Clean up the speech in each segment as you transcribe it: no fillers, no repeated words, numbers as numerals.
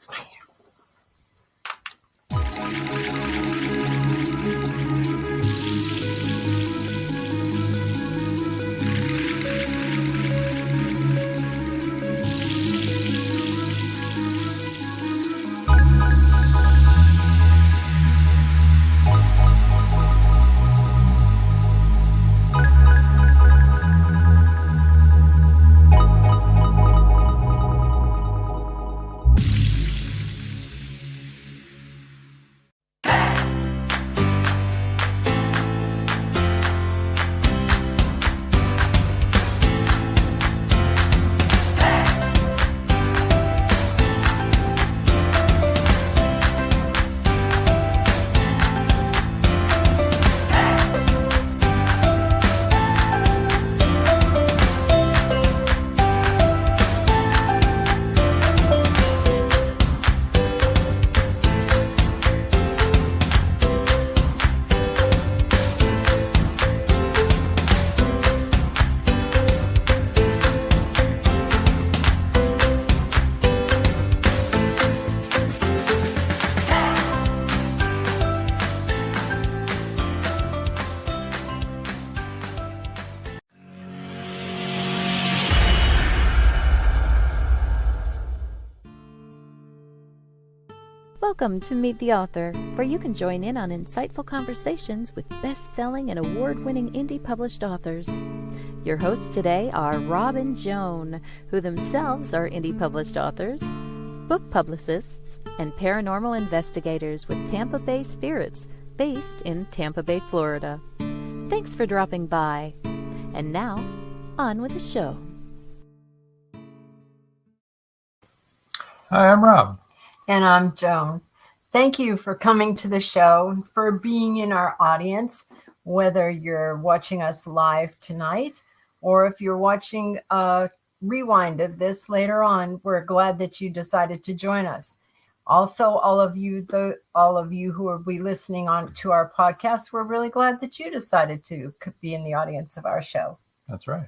Smile. Welcome to Meet the Author, where you can join in on insightful conversations with best-selling and award-winning indie published authors. Your hosts today are Rob and Joan, who themselves are indie published authors, book publicists, and paranormal investigators with Tampa Bay Spirits, based in Tampa Bay, Florida. Thanks for dropping by. And now, on with the show. Hi, I'm Rob. And I'm Joan. Thank you for coming to the show, for being in our audience, whether you're watching us live tonight or if you're watching a rewind of this later on. We're glad that you decided to join us. Also, all of you who will be listening on to our podcast, we're really glad that you decided to be in the audience of our show. That's right.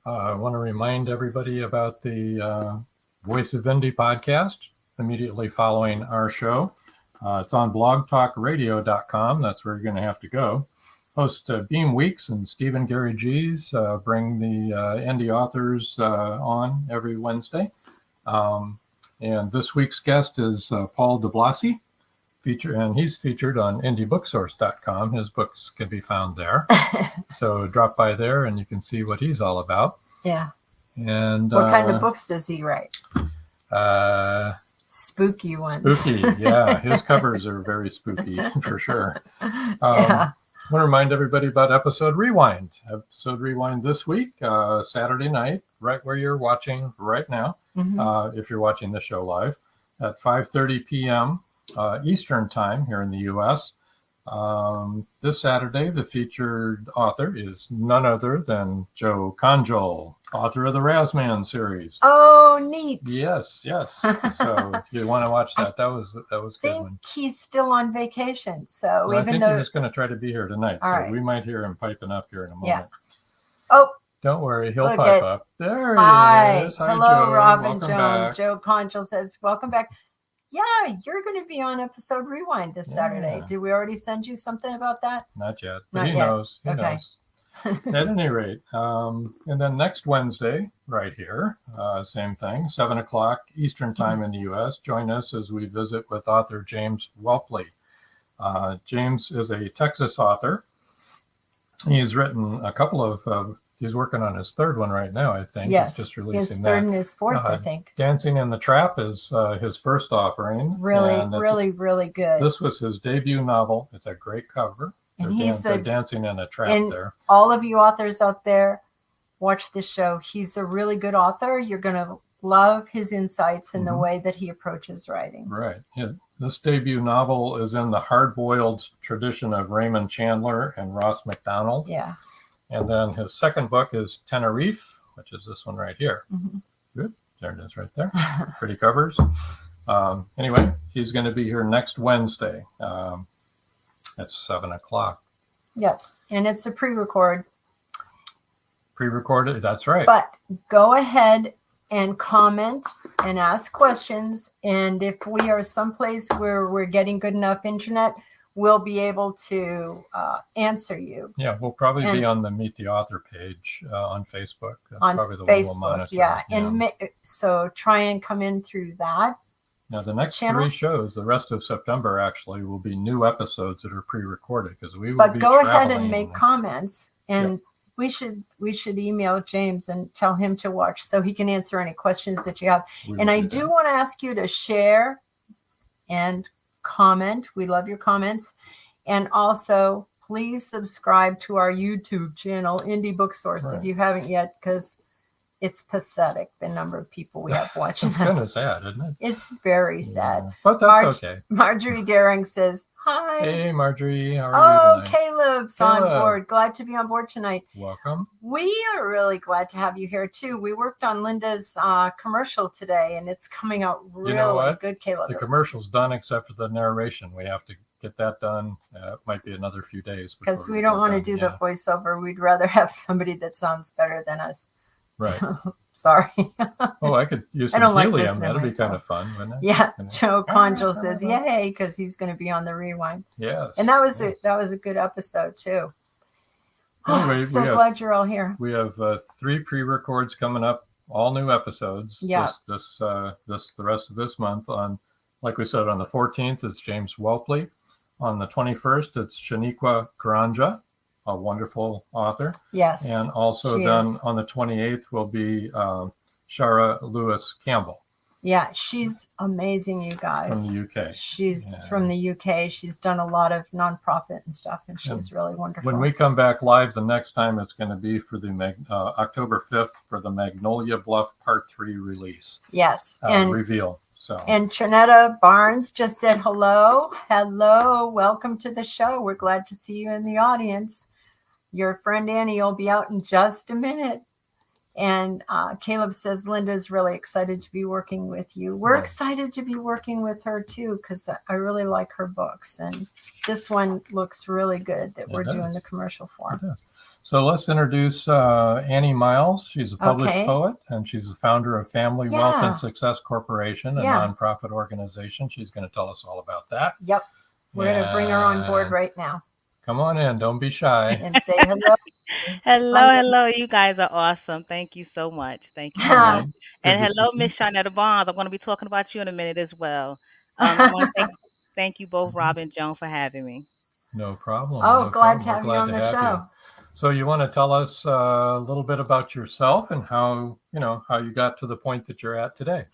I want to remind everybody about the Voice of Indie podcast immediately following our show. It's on blogtalkradio.com. That's where you're going to have to go. Host Beam Weeks and Stephen Gary G's bring the indie authors on every Wednesday. And this week's guest is Paul DeBlasi, and he's featured on indiebooksource.com. His books can be found there. So drop by there and you can see what he's all about. Yeah. And what kind of books does he write? Spooky ones. Spooky, yeah. His covers are very spooky for sure. Yeah. I want to remind everybody about Episode Rewind. Episode Rewind this week, Saturday night, right where you're watching right now, if you're watching the show live, at 5:30 p.m. Eastern Time here in the U.S. This Saturday, the featured author is none other than Joe Conjol, author of the Razman series. Oh, neat. Yes. So you want to watch that. That was a good one. I think he's still on vacation. So well, I think he's going to try to be here tonight. So right. We might hear him piping up here in a moment. Yeah. Oh. Don't worry, he'll pipe up. There he is. Hi, hello, Joe. Rob and Welcome Joan. back. Joe Conjol says, welcome back. Yeah, you're going to be on Episode Rewind this Saturday. Did we already send you something about that? Not yet, but Not he yet. knows. He knows. At any rate, and then next Wednesday, right here, same thing, 7 o'clock Eastern Time in the U.S. Join us as we visit with author James Whelpley. James is a Texas author. He's written a couple of he's working on his third one right now, I think. Yes, he's just releasing his third and his fourth, I think. Dancing in the Trap is his first offering. Really good. This was his debut novel. It's a great cover. And they're dancing in a trap there. All of you authors out there, watch this show. He's a really good author. You're going to love his insights and the way that he approaches writing. Right. Yeah. This debut novel is in the hard-boiled tradition of Raymond Chandler and Ross MacDonald. Yeah. And then his second book is Tenerife, which is this one right here. Good. There it is right there. Pretty covers. Anyway, he's going to be here next Wednesday. At 7 o'clock. Yes. And it's a pre-record. Pre-recorded. That's right. But go ahead and comment and ask questions. And if we are someplace where we're getting good enough internet, we'll be able to answer you. Yeah, we'll probably be on the Meet the Author page on Facebook. That's on probably the Facebook, one we'll monitor. yeah. And so try and come in through that. Now, the next channel. 3 shows, the rest of September actually, will be new episodes that are pre-recorded because we will but be go traveling. ahead and make comments, and we should email James and tell him to watch so he can answer any questions that you have. And I do want to ask you to share and comment. We love your comments. And also, please subscribe to our YouTube channel, Indie Book Source, if you haven't yet, because it's pathetic, the number of people we have watching It's kind of sad, isn't it? It's very sad. But that's okay. Marjorie Daring says, hi. Hey, Marjorie. How are you tonight? Caleb's on board. Glad to be on board tonight. Welcome. We are really glad to have you here, too. We worked on Linda's commercial today, and it's coming out really good, Caleb. The commercial's done except for the narration. We have to get that done. It might be another few days. Because we don't want to do the voiceover. We'd rather have somebody that sounds better than us. Right. So, sorry. I could use some helium. That'd be kind of fun, wouldn't it? Yeah. Joe Conjal says, yay, because he's going to be on the rewind. Yes. And that was a good episode, too. Anyway, glad you're all here. We have 3 pre-records coming up, all new episodes. Yeah. The rest of this month. Like we said, on the 14th, it's James Welpley. On the 21st, it's Shaniqua Karanja, a wonderful author. Yes. And also then on the 28th will be Shara Lewis Campbell. Yeah, she's amazing, you guys. From the UK. She's from the UK. She's done a lot of nonprofit and stuff, and she's really wonderful. When we come back live the next time, it's going to be for the October 5th for the Magnolia Bluff Part 3 release. Yes. And reveal. So. And Trinetta Barnes just said hello. Hello. Welcome to the show. We're glad to see you in the audience. Your friend Annie will be out in just a minute. And Caleb says Linda's really excited to be working with you. We're excited to be working with her, too, because I really like her books. And this one looks really good that we're doing the commercial for. So let's introduce Annie Miles. She's a published poet, and she's the founder of Family Wealth and Success Corporation, a nonprofit organization. She's going to tell us all about that. Yep. We're going to bring her on board right now. Come on in. Don't be shy. And say hello. Hello. You guys are awesome. Thank you so much. Thank you so much. And hello, Miss Sharnetta Barnes. I'm going to be talking about you in a minute as well. I want to thank you both, Rob and Joan, for having me. No problem. Glad to have you on the show. So you want to tell us a little bit about yourself and how you got to the point that you're at today?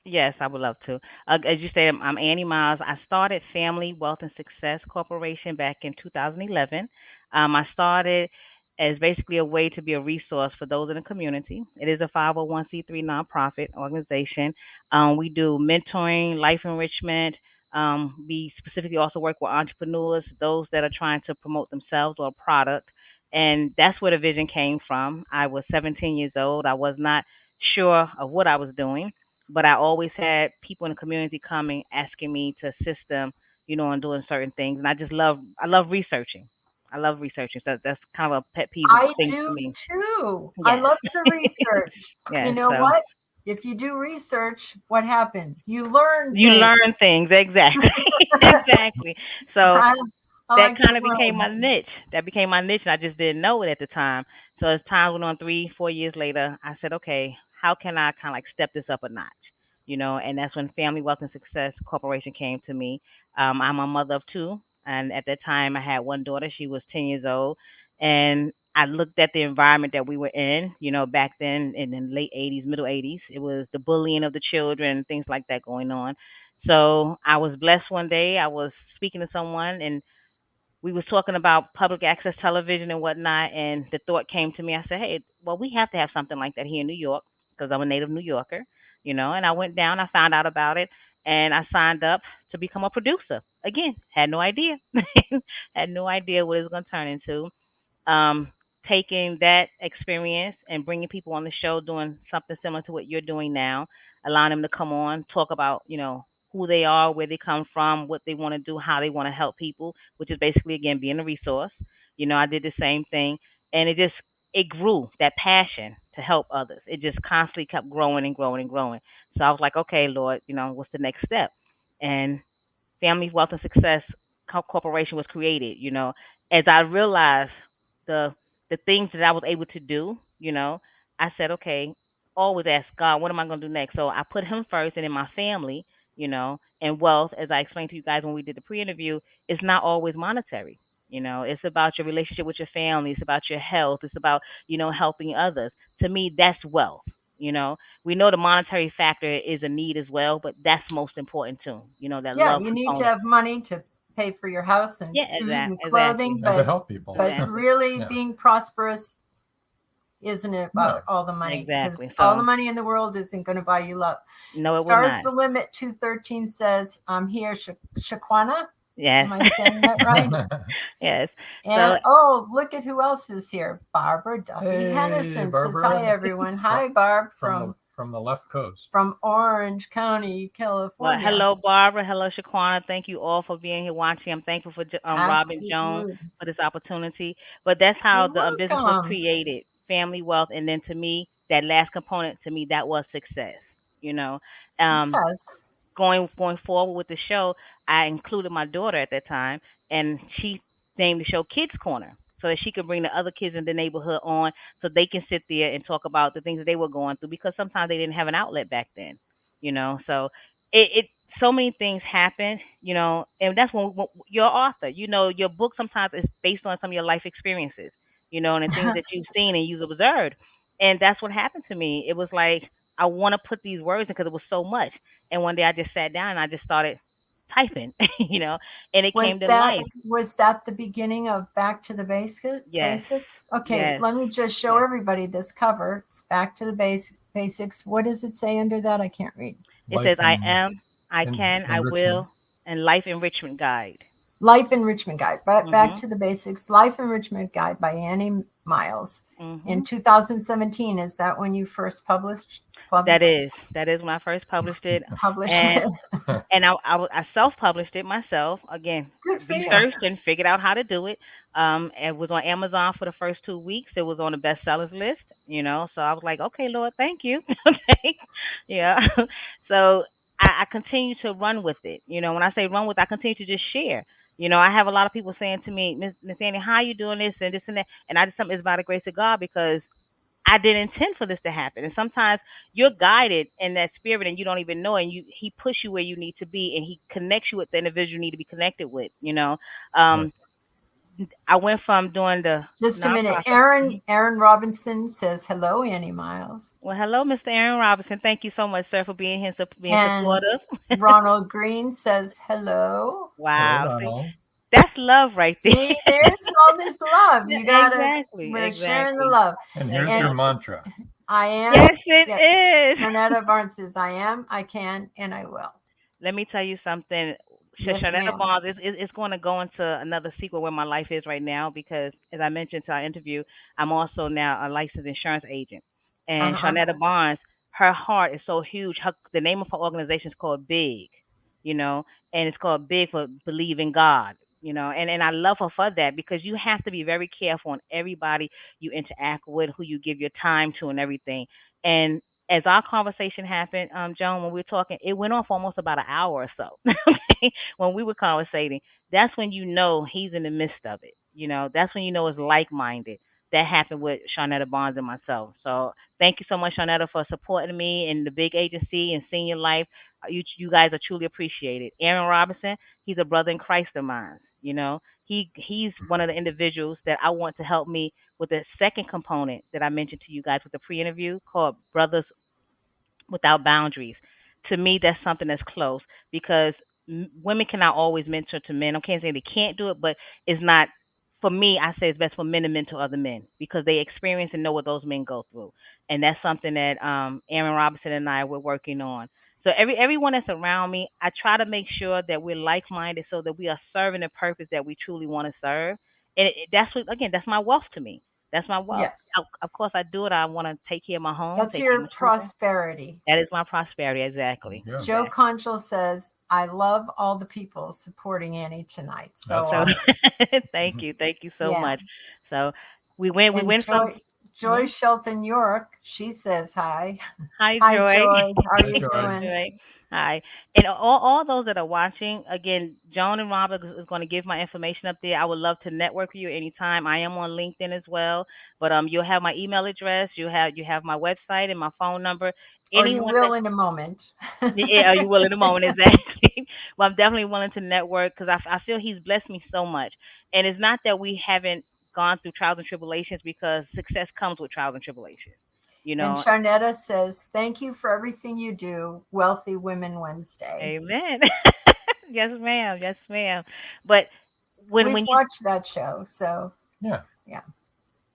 Yes, I would love to. As you said, I'm Annie Miles. I started Family Wealth and Success Corporation back in 2011. I started as basically a way to be a resource for those in the community. It is a 501c3 nonprofit organization. We do mentoring, life enrichment. We specifically also work with entrepreneurs, those that are trying to promote themselves or a product. And that's where the vision came from. I was 17 years old. I was not sure of what I was doing, but I always had people in the community coming, asking me to assist them, in doing certain things. And I love researching. I love researching. So that's kind of a pet peeve thing for me. I do too. Yeah. I love to research. What? If you do research, what happens? You learn things. You learn things. Exactly. Exactly. So that kind of became my niche. That became my niche, and I just didn't know it at the time. So as time went on, 3-4 years later, I said, okay, how can I kind of like step this up a notch? And that's when Family Wealth and Success Corporation came to me. I'm a mother of 2. And at that time, I had one daughter. She was 10 years old. And I looked at the environment that we were in, back then in the late 80s, middle 80s. It was the bullying of the children, things like that going on. So I was blessed one day. I was speaking to someone, and we was talking about public access television and whatnot. And the thought came to me. I said, hey, well, we have to have something like that here in New York because I'm a native New Yorker, and I went down. I found out about it. And I signed up to become a producer. Again, had no idea. Had no idea what it was going to turn into. Taking that experience and bringing people on the show, doing something similar to what you're doing now, allowing them to come on, talk about, who they are, where they come from, what they want to do, how they want to help people, which is basically, again, being a resource. I did the same thing. And it it grew, that passion to help others. It just constantly kept growing and growing and growing. So I was like, okay, Lord, what's the next step? And Family Wealth and Success Corporation was created. As I realized the the things that I was able to do, I said, okay, always ask God, what am I going to do next? So I put Him first, and then my family, and wealth, as I explained to you guys when we did the pre-interview, is not always monetary. It's about your relationship with your family. It's about your health. It's about, helping others. To me, that's wealth. You know, we know the monetary factor is a need as well, but that's most important too. That Yeah, love you need to component. have money to pay for your house and food and clothing, And to help people. but really being prosperous isn't about all the money, because all the money in the world isn't going to buy you love. No, it will Stars not. the Limit 213 says, I'm here, Shaquana. Yes. Am I saying that right? Yes. And look at who else is here. Barbara Duffy Hennison says, hi, everyone. Hi, Barb. From the left coast. From Orange County, California. Well, hello, Barbara. Hello, Shaquana. Thank you all for being here watching. I'm thankful for Robin Jones for this opportunity. But that's how the business was created, Family Wealth. And then to me, that last component, to me, that was success. Yes. Going forward with the show, I included my daughter at that time, and she named the show Kids Corner, so that she could bring the other kids in the neighborhood on, so they can sit there and talk about the things that they were going through, because sometimes they didn't have an outlet back then. So it so many things happen, and that's when you're an author. Your book sometimes is based on some of your life experiences, and the things that you've seen and you've observed. And that's what happened to me. It was like, I want to put these words in because it was so much. And one day I just sat down and I just started typing, and it came to life. Was that the beginning of Back to the Basics? Yes. Okay, yes. Let me just show everybody this cover. It's Back to the Basics. What does it say under that? I can't read. It says, I am, I can, I will, and Life Enrichment Guide. Life Enrichment Guide. Back to the Basics, Life Enrichment Guide by Annie Miles. In 2017, is that when you first published? That is when I first published it. And I self-published it myself. Again, researched and figured out how to do it. It was on Amazon for the first 2 weeks. It was on the bestsellers list, So I was like, okay, Lord, thank you. Okay. Yeah. So I continue to run with it. When I say run with it, I continue to just share. I have a lot of people saying to me, Miss Annie, how are you doing this and this and that? And I just tell them it's by the grace of God, because I didn't intend for this to happen. And sometimes you're guided in that spirit and you don't even know. And he push you where you need to be, and he connects you with the individual you need to be connected with. I went from doing the just a minute. Aaron Robinson says, hello, Annie Miles. Well, hello, Mr. Aaron Robinson. Thank you so much, sir, for being here and being supportive. Ronald Green says hello. Wow. Hello, that's love right there. See, there's all this love. You gotta, we're sharing the love. And here's your mantra. I am. Yes, it is. Shanetta Barnes says, I am, I can, and I will. Let me tell you something. Yes, Shanetta Barnes is going to go into another sequel where my life is right now, because, as I mentioned to our interview, I'm also now a licensed insurance agent. And Shanetta Barnes, her heart is so huge. The name of her organization is called Big, and it's called Big for Believe in God. And I love her for that, because you have to be very careful on everybody you interact with, who you give your time to, and everything. And as our conversation happened, Joan, when we were talking, it went off almost about an hour or so. Okay? When we were conversating, that's when he's in the midst of it. That's when it's like-minded. That happened with Shanetta Barnes and myself. So thank you so much, Shanetta, for supporting me in the big agency and seeing your life. You guys are truly appreciated. Aaron Robinson, he's a brother in Christ of mine. He's one of the individuals that I want to help me with the second component that I mentioned to you guys with the pre-interview, called Brothers Without Boundaries. To me, that's something that's close, because women cannot always mentor to men. I can't say they can't do it, but it's not. For me, I say it's best for men to mentor other men, because they experience and know what those men go through. And that's something that Aaron Robinson and I were working on. So everyone that's around me, I try to make sure that we're like-minded, so that we are serving the purpose that we truly want to serve. And that's my wealth to me. That's my wealth. Yes. Of course, I do it. I want to take care of my home. That's your prosperity. That is my prosperity, exactly. Yeah. Joe Conchel says, I love all the people supporting Annie tonight. So awesome. Thank you so much. So we went from Joy Shelton York, she says hi. Hi, Hi, Joy. Joy. How are Hi, you Joy. doing? Right. Hi. And all those that are watching, again, Joan and Robert is going to give my information up there. I would love to network with you anytime. I am on LinkedIn as well, but you'll have my email address, you have my website and my phone number. Or you Anyone that will in a moment. yeah, are you willing to moment exactly? Well, I'm definitely willing to network because I feel he's blessed me so much, and it's not that we haven't gone through trials and tribulations because success comes with trials and tribulations. You And know, Charnetta says, thank you for everything you do. Wealthy Women Wednesday. amen. Yes, ma'am. Yes, ma'am. But when We've when you watched that show. So, Yeah. yeah.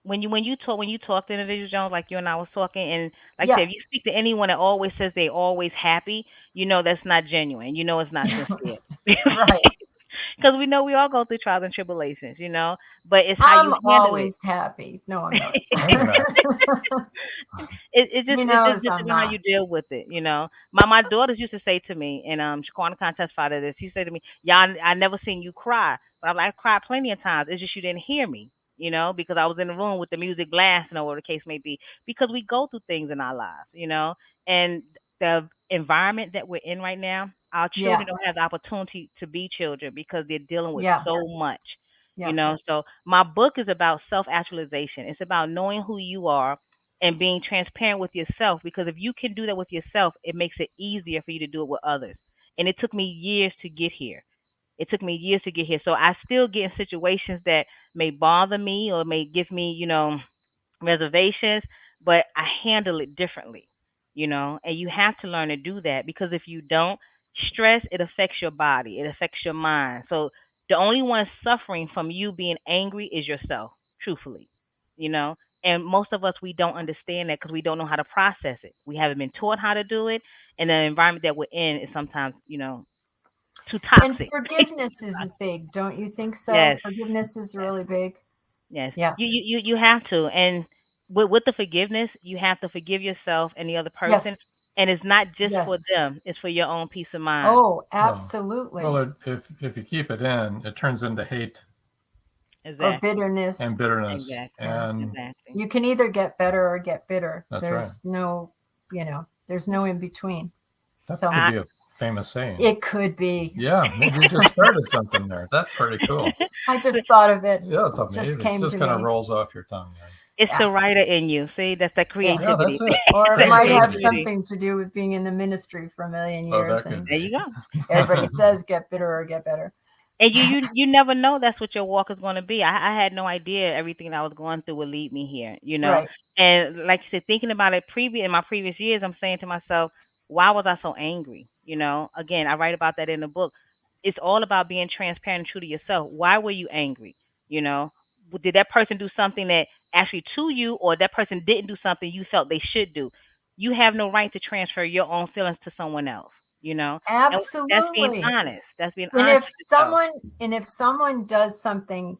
when you talk to individuals, Jones, like you and I was talking, and like I said, Yeah. if you speak to anyone that always says they always happy, that's not genuine. It's not sincere. Right. Because we know we all go through trials and tribulations. But it's how you I'm handle it. always happy. No, I'm not. No, you're not. It just Knows I'm depends on how not. you deal with it. My daughters used to say to me, and Shaquana can testify to this. He said to me, "Y'all, I never seen you cry, but I cried plenty of times. It's just you didn't hear me." Because I was in the room with the music blasting or whatever the case may be. Because we go through things in our lives. And the environment that we're in right now, our Yeah. children don't have the opportunity to be children because they're dealing with Yeah. so much. Yeah. So my book is about self actualization. It's about knowing who you are and being transparent with yourself, because if you can do that with yourself, it makes it easier for you to do it with others. And it took me years to get here. It took me years to get here. So I still get in situations that may bother me or may give me reservations, but I handle it differently. And you have to learn to do that, because if you don't, stress, it affects your body, it affects your mind. So the only one suffering from you being angry is yourself, truthfully. You know, and most of us, we don't understand that because we don't know how to process it. We haven't been taught how to do it, and the environment that we're in is sometimes too And toxic. forgiveness is big. Don't you think so? Yes, Forgiveness is yes. really big. Yes, Yeah. you have to, and with the forgiveness, you have to forgive yourself and the other person, Yes. and it's not just Yes. for them; it's for your own peace of mind. Oh, Well, absolutely. if you keep it in, it turns into hate Or Exactly, bitterness. and bitterness, exactly, Yeah. and exactly. You can either get better or get bitter. that's right. There's no, there's no in between. That So could be a famous saying. it could be. Yeah, maybe you just started something there. That's pretty cool. I just thought of it. Yeah, it's Just amazing. came Just to kind of me. rolls off your tongue. It's Yeah. the writer in you. See, that's that Yeah. Yeah, creativity. that's it. Or it That might have creativity. something to do with being in the ministry for a million Oh, years. that could And There be. you go. everybody says get bitter or get better. And you never know that's what your walk is going to be. I had no idea everything I was going through would lead me here. Right. And like you said, thinking about it in my previous years, I'm saying to myself, why was I so angry? Again, I write about that in the book. It's all about being transparent and true to yourself. Why were you angry? You know, did that person do something that actually to you, or that person didn't do something you felt they should do? You have no right to transfer your own feelings to someone else. And that's being Absolutely. honest. That's being And honest if with yourself. someone does something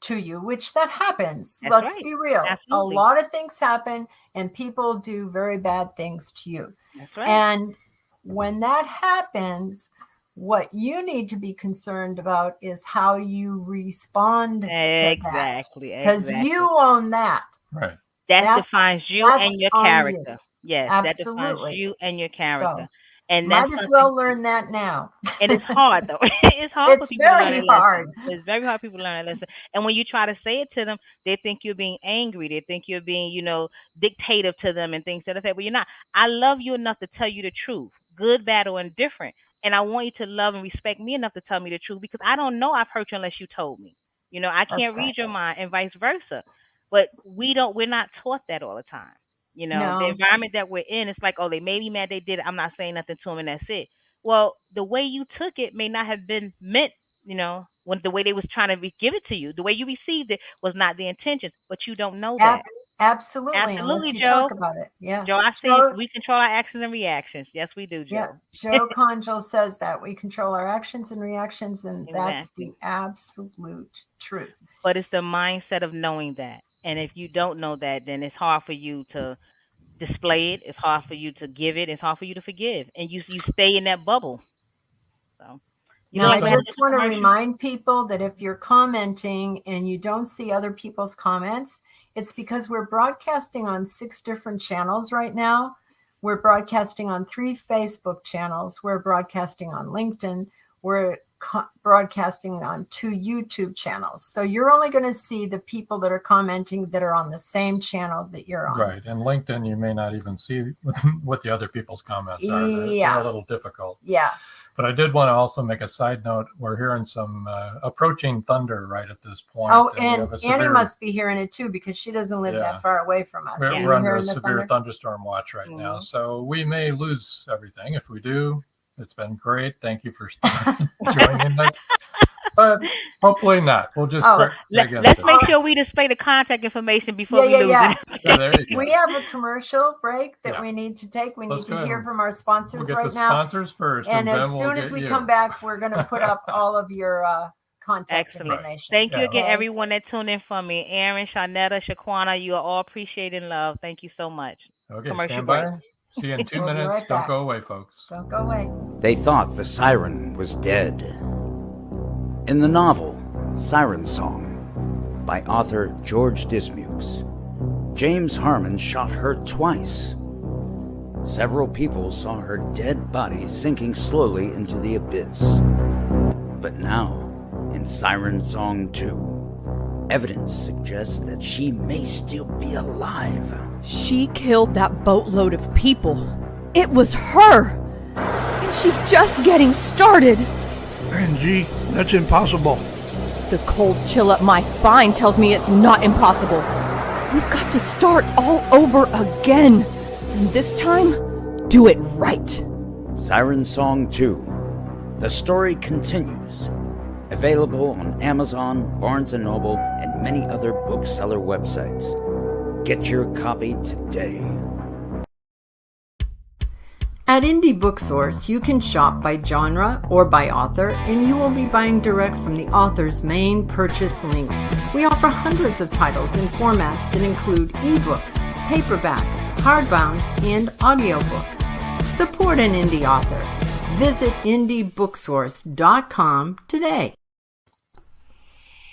to you, which that happens, That's let's right. be real. A Absolutely. lot of things happen and people do very bad things to you. That's right. And when that happens, what you need to be concerned about is how you respond to that. Exactly. Because Exactly. you own that. Right. That defines you that's and your on character. you. Yes, that defines Absolutely. you and your character. So And might that's as something. well learn that now. And it's hard though. It's hard for It's people to learn very that hard. lesson. It's very hard for people to learn that lesson. And when you try to say it to them, they think you're being angry. They think you're being dictative to them and things to that effect. But you're not. I love you enough to tell you the truth, good, bad, or indifferent. And I want you to love and respect me enough to tell me the truth, because I don't know I've hurt you unless you told me. I That's can't right. read your mind and vice versa. But we're not taught that all the time. The No. environment that we're in, it's like, oh, they made me mad, they did it. I'm not saying nothing to them, and that's it. Well, the way you took it may not have been meant, when the way they was trying to give it to you, the way you received it was not the intention, but you don't know that. Absolutely, unless Absolutely, you Joe. talk about it. Yeah. Joe, I see Joe, we control our actions and reactions. Yes, we do, yeah. Joe. Joe Conjal says that we control our actions and reactions, and that's Exactly. the absolute truth. But it's the mindset of knowing that. And if you don't know that, then it's hard for you to display it. It's hard for you to give it. It's hard for you to forgive. And you stay in that bubble. So you Now, like I to have just a want to commercial? remind people that if you're commenting and you don't see other people's comments, It's because we're broadcasting on 6 different channels right now. We're broadcasting on 3 Facebook channels. We're broadcasting on LinkedIn. We're broadcasting on 2 YouTube channels. So you're only going to see the people that are commenting that are on the same channel that you're on. Right. And LinkedIn, you may not even see what the other people's comments are. Yeah. They're a little difficult. Yeah. But I did want to also make a side note. We're hearing some approaching thunder right at this point. Oh, and Annie must be hearing it too, because she doesn't live that far away from us. We're under a severe thunderstorm watch right now. So we may lose everything. If we do, it's been great. Thank you for joining us. But hopefully not. We'll just let's make sure we display the contact information before we lose it. There you go. We have a commercial break that we need to take. We need to hear from our sponsors we'll get the sponsors first. And as soon as we come back, we're going to put up all of your contact information. Thank you again, everyone that tuned in for me. Aaron, Shanetta, Shaquana, you are all appreciated and loved. Thank you so much. Okay, stand by. See you in 2 minutes. Right Don't go away, folks. Don't go away. They thought the siren was dead. In the novel Siren Song by author George Dismukes, James Harmon shot her twice. Several people saw her dead body sinking slowly into the abyss. But now, in Siren Song 2, evidence suggests that she may still be alive. She killed that boatload of people. It was her! And she's just getting started! Angie, that's impossible. The cold chill up my spine tells me it's not impossible. We've got to start all over again. And this time, do it right. Siren Song 2. The story continues. Available on Amazon, Barnes & Noble, and many other bookseller websites. Get your copy today. At Indie Booksource, you can shop by genre or by author, and you will be buying direct from the author's main purchase link. We offer hundreds of titles in formats that include ebooks, paperback, hardbound, and audiobook. Support an indie author. Visit indiebooksource.com today.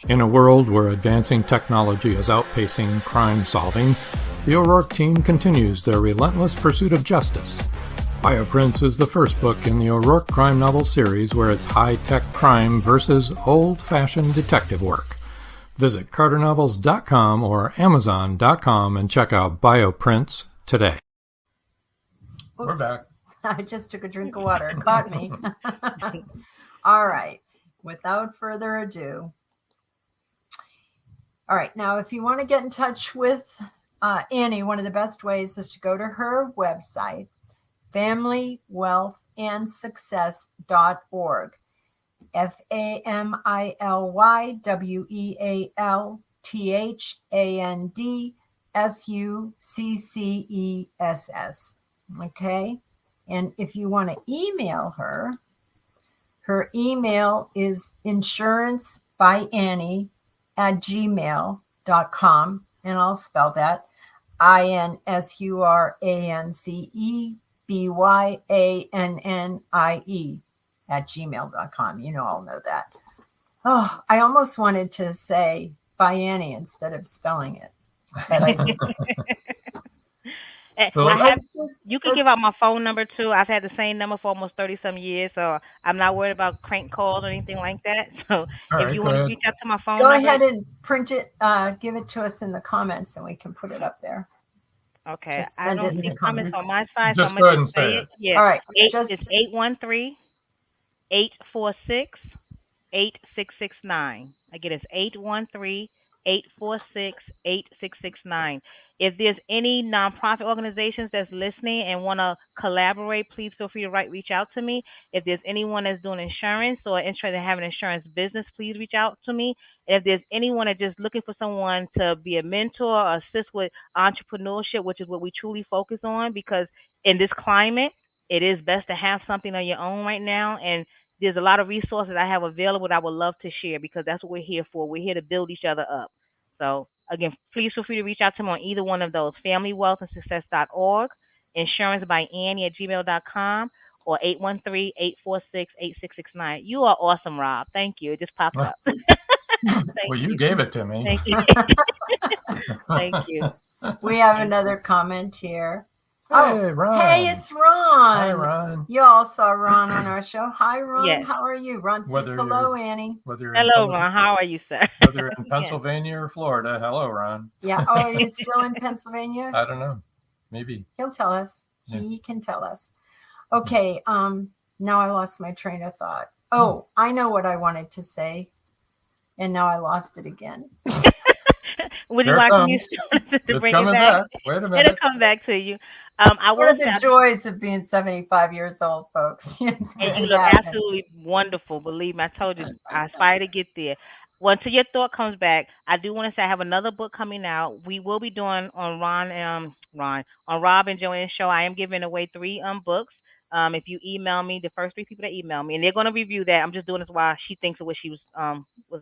In a world where advancing technology is outpacing crime solving, the O'Rourke team continues their relentless pursuit of justice. Bioprints is the first book in the O'Rourke crime novel series where it's high-tech crime versus old-fashioned detective work. Visit carternovels.com or amazon.com and check out Bioprints today. Oops. We're back. I just took a drink of water. It caught me. All right. Without further ado. All right. Now, if you want to get in touch with Annie, one of the best ways is to go to her website, FamilyWealthAndSuccess.org. FamilyWealthAndSuccess. Okay. And if you want to email her, her email is insurancebyAnnie@gmail.com. And I'll spell that INSURANCEBYANNIE@gmail.com. You know, I'll know that. Oh, I almost wanted to say by Annie instead of spelling it. But I didn't. So you can give out my phone number too. I've had the same number for almost 30-some years, so I'm not worried about crank calls or anything like that. So if you want to reach out to my phone number, go ahead and print it, give it to us in the comments, and we can put it up there. Okay, I don't see comments on my side. Just so go ahead and say it. Yeah. All right. It's 813-846-8669. Again, it's 813-846-8669. If there's any nonprofit organizations that's listening and want to collaborate, please feel free to reach out to me. If there's anyone that's doing insurance or interested in having an insurance business, please reach out to me. If there's anyone that's just looking for someone to be a mentor or assist with entrepreneurship, which is what we truly focus on, because in this climate, it is best to have something on your own right now. And there's a lot of resources I have available that I would love to share, because that's what we're here for. We're here to build each other up. So, again, please feel free to reach out to me on either one of those, FamilyWealthAndSuccess.org, insurancebyAnnie@gmail.com, or 813-846-8669. You are awesome, Rob. Thank you. It just popped up. Well, you gave it to me. Thank you. Thank you. We have another comment here. Hey, Ron. Hey, it's Ron. Hi, Ron. You all saw Ron on our show. Hi, Ron. Yes. How are you? Ron says hello, Annie. Hello, Ron. How are you, sir? Whether in Pennsylvania or Florida. Hello, Ron. Yeah. Oh, are you still in Pennsylvania? I don't know. Maybe. He'll tell us. Yeah. He can tell us. Okay. Now I lost my train of thought. Oh, I know what I wanted to say. And now I lost it again. Would you like me to bring it back? Wait a minute. It'll come back to you. What are the joys of being 75 years old, folks? And you look absolutely wonderful. Believe me, I told you, I aspire to get there. Well, until your thought comes back, I do want to say I have another book coming out. We will be doing on on Rob and Joanne's show. I am giving away 3 books. If you email me, the first 3 people that email me, and they're going to review that. I'm just doing this while she thinks of what she was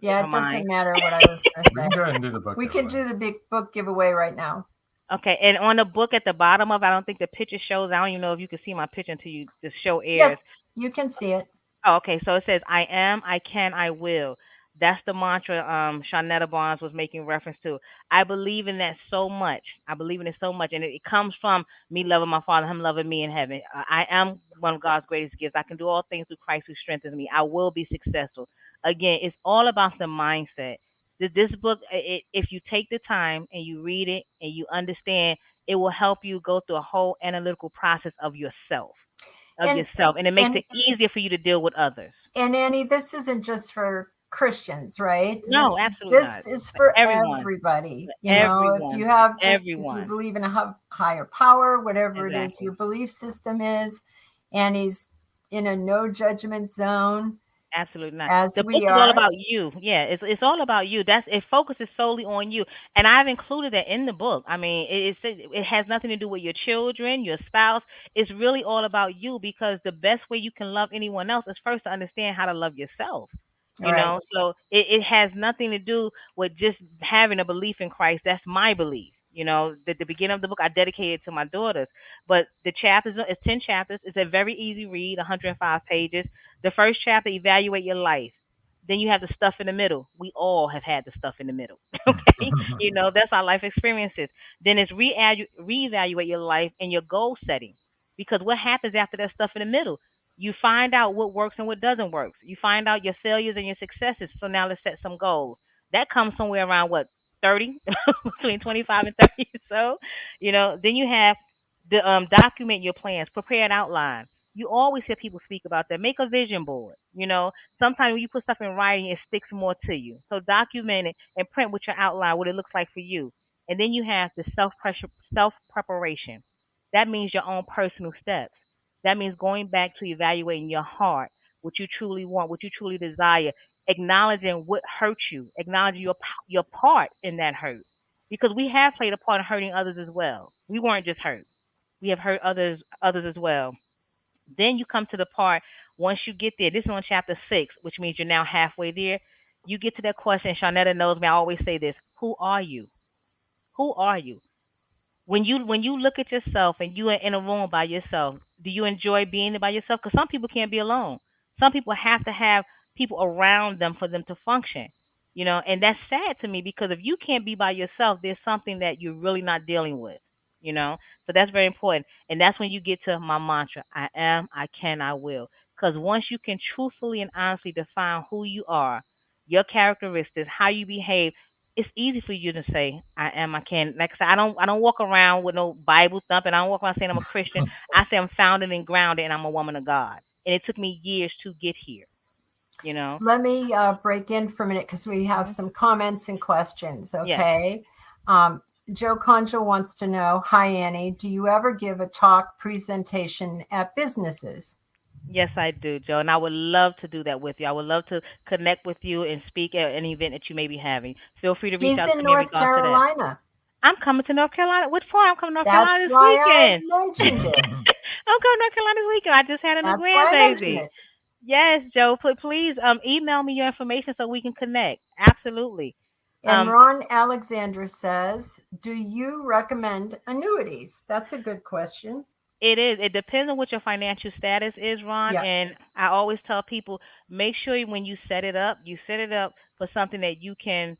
yeah, in her it doesn't mind. matter what I was going to say. We can go ahead and do the book. We could do the big book giveaway right now. Okay, and on the book at the bottom of, I don't think the picture shows. I don't even know if you can see my picture until the show airs. Yes, you can see it. Oh, okay, so it says, "I am, I can, I will." That's the mantra Shawnetta Barnes was making reference to. I believe in that so much. I believe in it so much, and it comes from me loving my Father, Him loving me in heaven. I am one of God's greatest gifts. I can do all things through Christ who strengthens me. I will be successful. Again, it's all about the mindset. This book, if you take the time and you read it and you understand, it will help you go through a whole analytical process of yourself. And it makes it easier for you to deal with others. And Annie, this isn't just for Christians, right? No, absolutely not. This is for everyone. everybody. Everyone. If you have if Everyone. you believe in a higher power, whatever Exactly. it is your belief system is, Annie's in a no judgment zone. Absolutely not. As the we book is are. all about you. Yeah, it's all about you. It focuses solely on you, and I've included that in the book. I mean, it has nothing to do with your children, your spouse. It's really all about you, because the best way you can love anyone else is first to understand how to love yourself. You Right. know, so it has nothing to do with just having a belief in Christ. That's my belief. You know, the beginning of the book I dedicated to my daughters, but the chapters, it's 10 chapters. It's a very easy read, 105 pages. The first chapter, evaluate your life. Then you have the stuff in the middle. We all have had the stuff in the middle. Okay, you know, that's our life experiences. Then it's reevaluate your life and your goal setting, because what happens after that stuff in the middle? You find out what works and what doesn't work. You find out your failures and your successes. So now let's set some goals. That comes somewhere around what, 30, between 25 and 30. So, you know, then you have the document your plans, prepare an outline. You always hear people speak about that. Make a vision board. You know, sometimes when you put stuff in writing, it sticks more to you. So document it and print with your outline what it looks like for you. And then you have the self preparation. That means your own personal steps. That means going back to evaluating your heart, what you truly want, what you truly desire, acknowledging what hurt you, acknowledging your part in that hurt. Because we have played a part in hurting others as well. We weren't just hurt. We have hurt others as well. Then you come to the part, once you get there, this is on chapter 6, which means you're now halfway there. You get to that question, Shawnetta knows me, I always say this: who are you? Who are you? When you look at yourself and you are in a room by yourself, do you enjoy being by yourself? Because some people can't be alone. Some people have to have people around them for them to function. You know, and that's sad to me, because if you can't be by yourself, there's something that you're really not dealing with. You know, so that's very important, and that's when you get to my mantra: I am, I can, I will. Because once you can truthfully and honestly define who you are, your characteristics, how you behave, it's easy for you to say, I am, I can. Like I said, I don't walk around with no Bible thumping. I don't walk around saying I'm a Christian. I say I'm founded and grounded and I'm a woman of God. And it took me years to get here. You know? Let me break in for a minute, because we have some comments and questions. Okay. Yes. Joe Conjo wants to know, hi, Annie, do you ever give a talk presentation at businesses? Yes, I do, Joe, and I would love to do that with you. I would love to connect with you and speak at an event that you may be having. Feel free to reach out to me. He's in North Carolina. I'm coming to North Carolina. Which part? I'm coming to North Carolina this why weekend. I mentioned it. I'm coming to North Carolina this weekend. I just had a new grandbaby. Yes, Joe, please email me your information so we can connect. Absolutely. And Ron Alexander says, do you recommend annuities? That's a good question. It is. It depends on what your financial status is, Ron. Yeah. And I always tell people, make sure when you set it up, you set it up for something that you can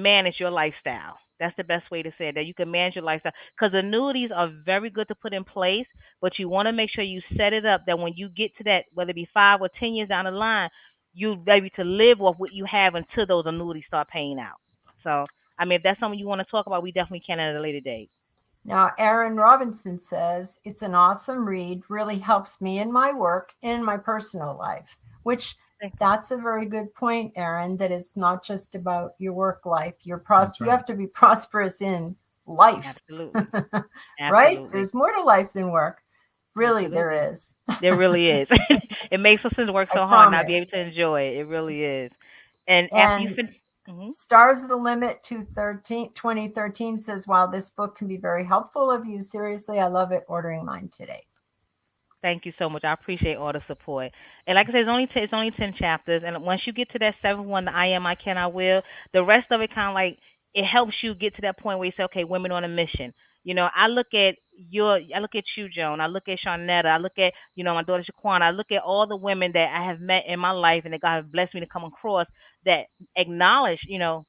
manage your lifestyle. That's the best way to say it, that you can manage your lifestyle. Because annuities are very good to put in place, but you want to make sure you set it up that when you get to that, whether it be 5 or 10 years down the line, you're ready to live off what you have until those annuities start paying out. So, I mean, if that's something you want to talk about, we definitely can at a later date. Now, Aaron Robinson says, it's an awesome read, really helps me in my work and in my personal life, which that's a very good point, Aaron, that it's not just about your work life. You have to be prosperous in life. Absolutely. Right? There's more to life than work. Really, Absolutely. there is. There really is. It makes us work so hard not be able to enjoy it. It really is. And after you finish. Stars of the Limit 2013 says, wow, this book can be very helpful of you. Seriously, I love it. Ordering mine today. Thank you so much. I appreciate all the support. And like I said, it's only 10 chapters. And once you get to that 7th one, the I Am, I Can, I Will, the rest of it kind of like, it helps you get to that point where you say, okay, women on a mission. You know, I look at you, Joan. I look at Shawnetta. I look at, my daughter Shaquana. I look at all the women that I have met in my life and that God has blessed me to come across that acknowledge,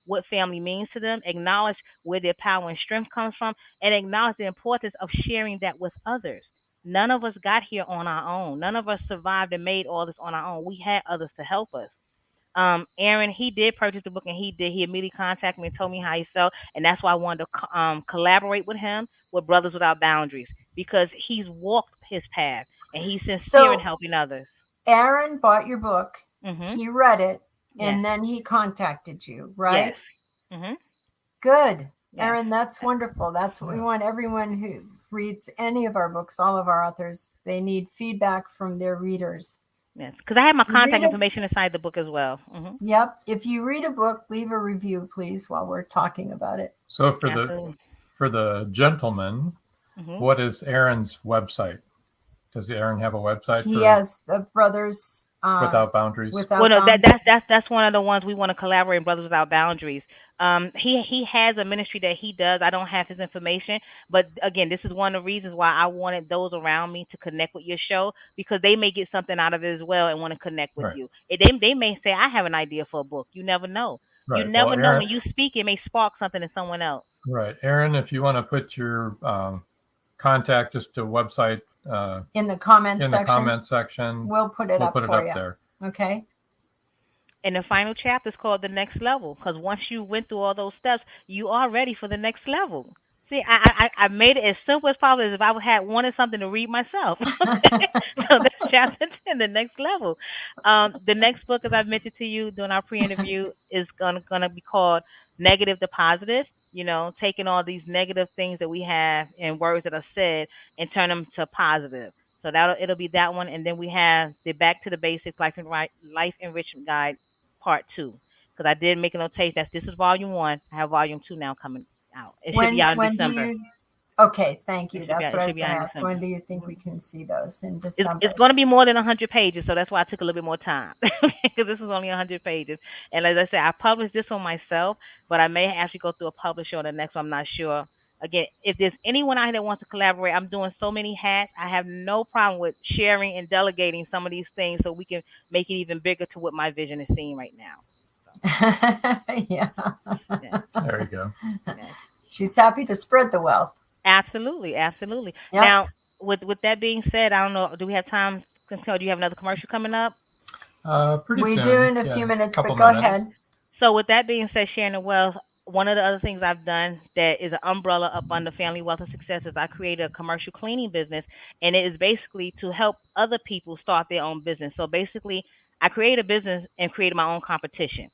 what family means to them, acknowledge where their power and strength comes from, and acknowledge the importance of sharing that with others. None of us got here on our own. None of us survived and made all this on our own. We had others to help us. Aaron, he did purchase the book, and he immediately contacted me and told me how he felt, and that's why I wanted to collaborate with him with Brothers Without Boundaries, because he's walked his path and he's sincere in helping others. Aaron bought your book, he read it, and then he contacted you, right? Yes. Good. Yes. Aaron, that's wonderful. That's what we want. Everyone who reads any of our books, all of our authors, they need feedback from their readers. Yes, because I have my contact information inside the book as well. Yep. If you read a book, leave a review, please, while we're talking about it. So for the gentleman, what is Aaron's website? Does Aaron have a website? He has the Brothers Without Boundaries. That's one of the ones we want to collaborate in, Brothers Without Boundaries. He has a ministry that he does. I don't have his information, but again, this is one of the reasons why I wanted those around me to connect with your show, because they may get something out of it as well and want to connect with you. They may say, I have an idea for a book. You never know. Right. You never know. When you speak, it may spark something in someone else. Right. Aaron, if you want to put your contact, just a website in the comment section, we'll put it up there. Okay. And the final chapter is called The Next Level, because once you went through all those steps, you are ready for the next level. See, I made it as simple as possible, as if I had wanted something to read myself. So that's chapter 10, The Next Level. The next book, as I've mentioned to you during our pre-interview, is gonna be called Negative to Positive. Taking all these negative things that we have and words that are said and turn them to positive. So it'll be that one, and then we have the Back to the Basics Life Enrichment Guide Part 2, because I did make a notation that this is Volume 1. I have Volume 2 now coming out. It should be out in December. Okay, thank you. That's what I was going to ask. When do you think we can see those? In December? It's going to be more than 100 pages, so that's why I took a little bit more time, because this is only 100 pages. And as I said, I published this one myself, but I may actually go through a publisher on the next one. I'm not sure. Again, if there's anyone out here that wants to collaborate, I'm doing so many hats. I have no problem with sharing and delegating some of these things so we can make it even bigger to what my vision is seeing right now. Yeah. There you go. Yeah. She's happy to spread the wealth. Absolutely. Yep. Now, with that being said, I don't know, do we have time? Do you have another commercial coming up? Pretty soon. We do in a few minutes, but go ahead. So with that being said, sharing the wealth, one of the other things I've done that is an umbrella up under Family Wealth and Success is I created a commercial cleaning business, and it is basically to help other people start their own business. So basically, I created a business and created my own competition.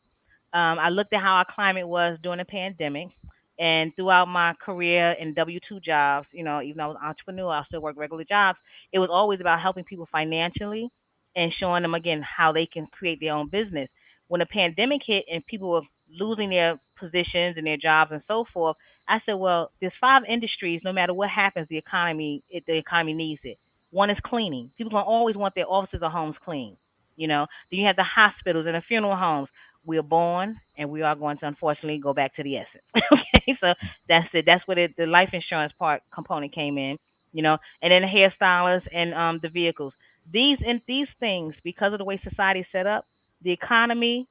I looked at how our climate was during the pandemic, and throughout my career in W-2 jobs, even though I was an entrepreneur, I still work regular jobs. It was always about helping people financially and showing them, again, how they can create their own business. When the pandemic hit and people were losing their positions and their jobs and so forth, I said, well, there's 5 industries, no matter what happens, the economy needs it. One is cleaning. People going to always want their offices or homes clean. Then you have the hospitals and the funeral homes. We are born, and we are going to, unfortunately, go back to the essence. Okay, so that's it. That's where the life insurance component came in. and then the hairstylists and the vehicles. These things, because of the way society is set up, the economy,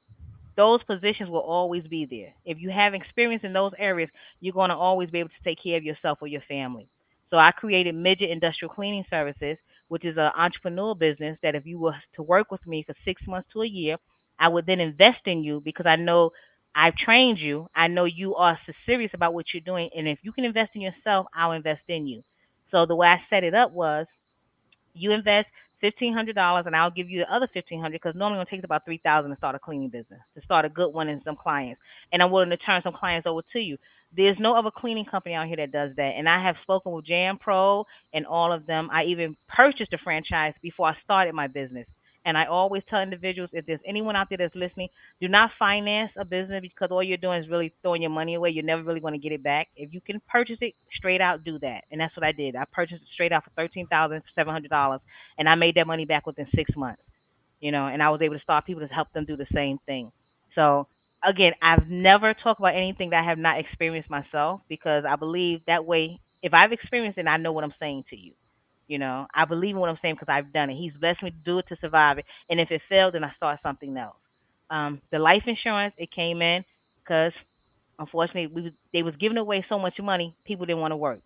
those positions will always be there. If you have experience in those areas, you're going to always be able to take care of yourself or your family. So I created Midget Industrial Cleaning Services, which is an entrepreneurial business that if you were to work with me for 6 months to a year, I would then invest in you because I know I've trained you. I know you are serious about what you're doing. And if you can invest in yourself, I'll invest in you. So the way I set it up was you invest $1,500, and I'll give you the other $1,500 because normally it takes about $3,000 to start a cleaning business, to start a good one and some clients. And I'm willing to turn some clients over to you. There's no other cleaning company out here that does that. And I have spoken with Jam Pro and all of them. I even purchased a franchise before I started my business. And I always tell individuals, if there's anyone out there that's listening, do not finance a business because all you're doing is really throwing your money away. You're never really going to get it back. If you can purchase it straight out, do that. And that's what I did. I purchased it straight out for $13,700, and I made that money back within 6 months. And I was able to start people to help them do the same thing. So again, I've never talked about anything that I have not experienced myself because I believe that way, if I've experienced it, I know what I'm saying to you. I believe in what I'm saying because I've done it. He's blessed me to do it, to survive it. And if it failed, then I start something else. The life insurance, it came in because unfortunately they was giving away so much money, people didn't want to work.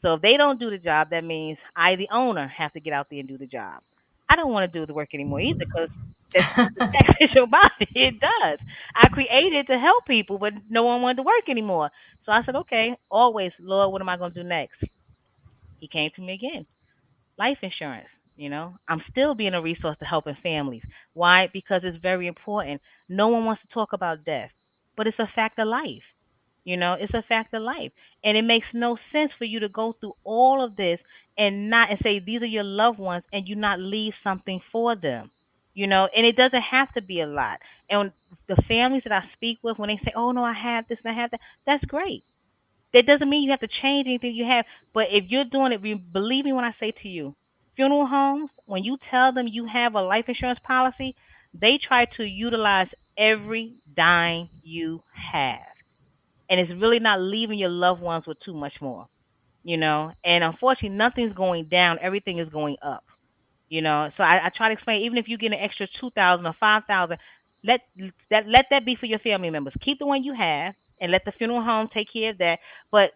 So if they don't do the job, that means I, the owner, have to get out there and do the job. I don't want to do the work anymore either because that's taxes your body. It does. I created to help people, but no one wanted to work anymore. So I said, okay, always, Lord, what am I going to do next? He came to me again. Life insurance. I'm still being a resource to helping families. Why? Because it's very important. No one wants to talk about death, but it's a fact of life. It's a fact of life. And it makes no sense for you to go through all of this and say these are your loved ones and you not leave something for them. And it doesn't have to be a lot. And the families that I speak with, when they say, oh no, I have this and I have that, that's great. That doesn't mean you have to change anything you have. But if you're doing it, believe me when I say to you, funeral homes, when you tell them you have a life insurance policy, they try to utilize every dime you have. And it's really not leaving your loved ones with too much more, And unfortunately, nothing's going down. Everything is going up, So I try to explain, even if you get an extra 2,000 or 5,000, let that be for your family members. Keep the one you have and let the funeral home take care of that. But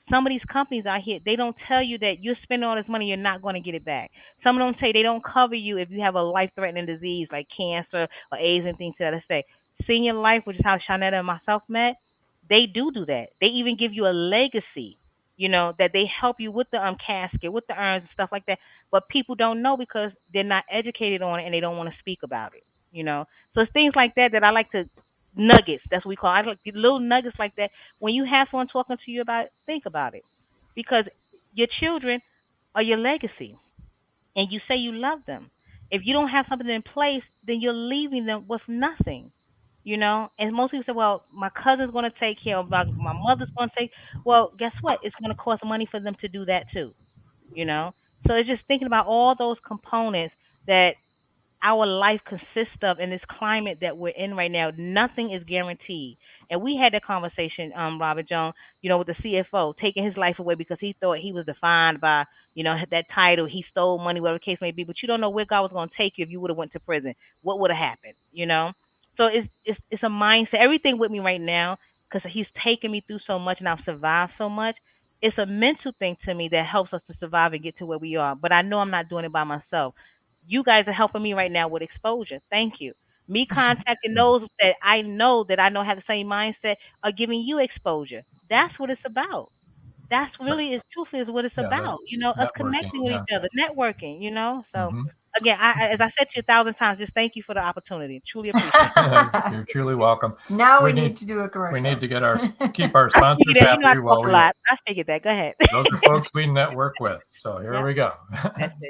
some of these companies out here, they don't tell you that you're spending all this money, you're not going to get it back. Some of them say they don't cover you if you have a life-threatening disease like cancer or AIDS and things to that effect. Senior Life, which is how Shanetta and myself met, they do that. They even give you a legacy, that they help you with the casket, with the urns and stuff like that. But people don't know because they're not educated on it and they don't want to speak about it, So it's things like that I like to nuggets. That's what we call it. I like little nuggets like that. When you have someone talking to you about it, think about it. Because your children are your legacy. And you say you love them. If you don't have something in place, then you're leaving them with nothing. And most people say, well, my cousin's going to take care of my mother's going to take. Well, guess what? It's going to cost money for them to do that too. So it's just thinking about all those components that our life consists of in this climate that we're in right now. Nothing is guaranteed. And we had that conversation, Robert Jones, with the CFO taking his life away because he thought he was defined by, that title. He stole money, whatever the case may be. But you don't know where God was going to take you if you would have went to prison. What would have happened, So it's a mindset. Everything with me right now, because he's taken me through so much and I've survived so much. It's a mental thing to me that helps us to survive and get to where we are. But I know I'm not doing it by myself. You guys are helping me right now with exposure. Thank you. Me contacting those that I know have the same mindset are giving you exposure. That's what it's about. That's really is truthfully is what it's about. Us connecting with each other, networking. So again, as I said to you 1,000 times, just thank you for the opportunity. Truly appreciate it. You're truly welcome. Now we need to do a commercial. We need to keep our sponsors happy. I figured that. Go ahead. Those are folks we network with. So here we go.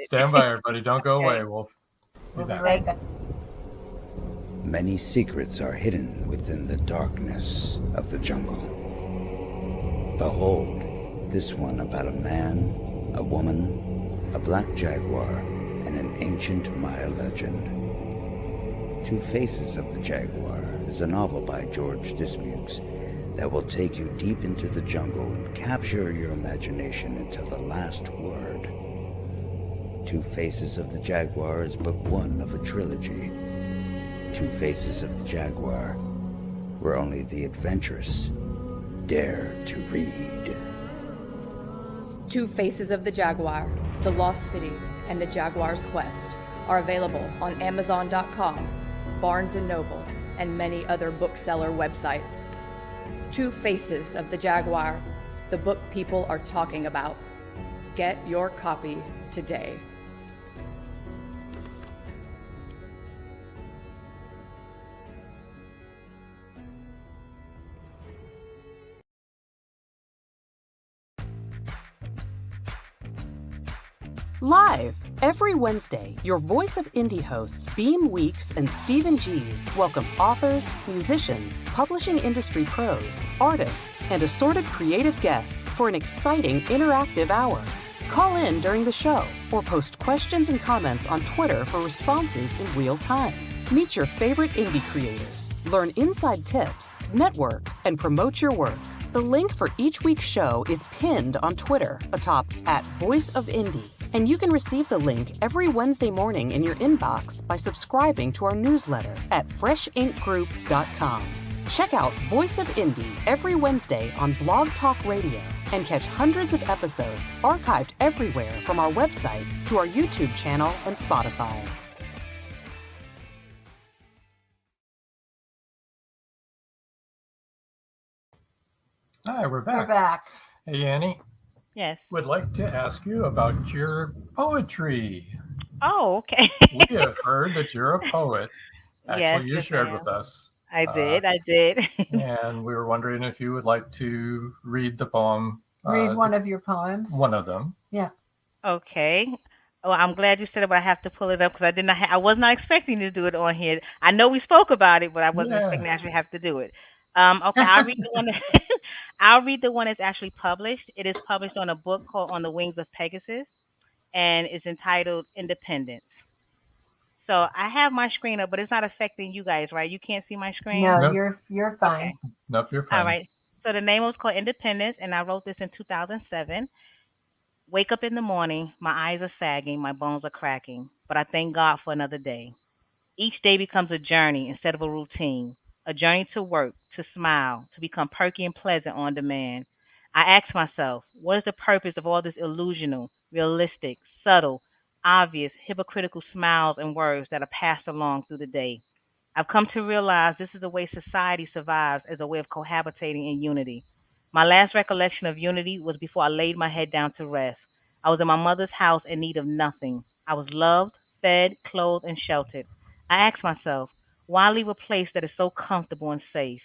Stand by, everybody. Don't go away. We'll be back. Many secrets are hidden within the darkness of the jungle. Behold, this one about a man, a woman, a black jaguar, and an ancient Maya legend. Two Faces of the Jaguar is a novel by George Dismukes that will take you deep into the jungle and capture your imagination until the last word. Two Faces of the Jaguar is book one of a trilogy. Two Faces of the Jaguar, where only the adventurous dare to read. Two Faces of the Jaguar, The Lost City, and The Jaguar's Quest are available on Amazon.com, Barnes & Noble, and many other bookseller websites. Two Faces of the Jaguar, the book people are talking about. Get your copy today. Live every Wednesday, your Voice of Indie hosts Beam Weeks and Stephen Gees welcome authors, musicians, publishing industry pros, artists, and assorted creative guests for an exciting interactive hour. Call in during the show or post questions and comments on Twitter for responses in real time. Meet your favorite indie creators, learn inside tips, network, and promote your work. The link for each week's show is pinned on Twitter atop @VoiceOfIndie. And you can receive the link every Wednesday morning in your inbox by subscribing to our newsletter at freshinkgroup.com. Check out Voice of Indie every Wednesday on Blog Talk Radio and catch hundreds of episodes archived everywhere from our websites to our YouTube channel and Spotify. Hi, we're back. We're back. Hey, Annie. Yes. Would like to ask you about your poetry. Oh, okay. We have heard that you're a poet. Actually, Yes, you yes, shared ma'am. with us. I did. And we were wondering if you would like to read the poem. Read one of your poems. One of them. Yeah. Okay. Well, I'm glad you said it, but I have to pull it up because I was not expecting to do it on here. I know we spoke about it, but I wasn't expecting to actually have to do it. Okay, I'll read the one. I'll read the one that's actually published. It is published on a book called On the Wings of Pegasus, and it's entitled Independence. So I have my screen up, but it's not affecting you guys, right? You can't see my screen? No, Nope. you're fine. Okay. Nope, you're fine. All right. So the name was called Independence, and I wrote this in 2007. Wake up in the morning, my eyes are sagging, my bones are cracking, but I thank God for another day. Each day becomes a journey instead of a routine, a journey to work, to smile, to become perky and pleasant on demand. I ask myself, what is the purpose of all this illusional, realistic, subtle, obvious, hypocritical smiles and words that are passed along through the day? I've come to realize this is the way society survives as a way of cohabitating in unity. My last recollection of unity was before I laid my head down to rest. I was in my mother's house in need of nothing. I was loved, fed, clothed, and sheltered. I asked myself, why leave a place that is so comfortable and safe?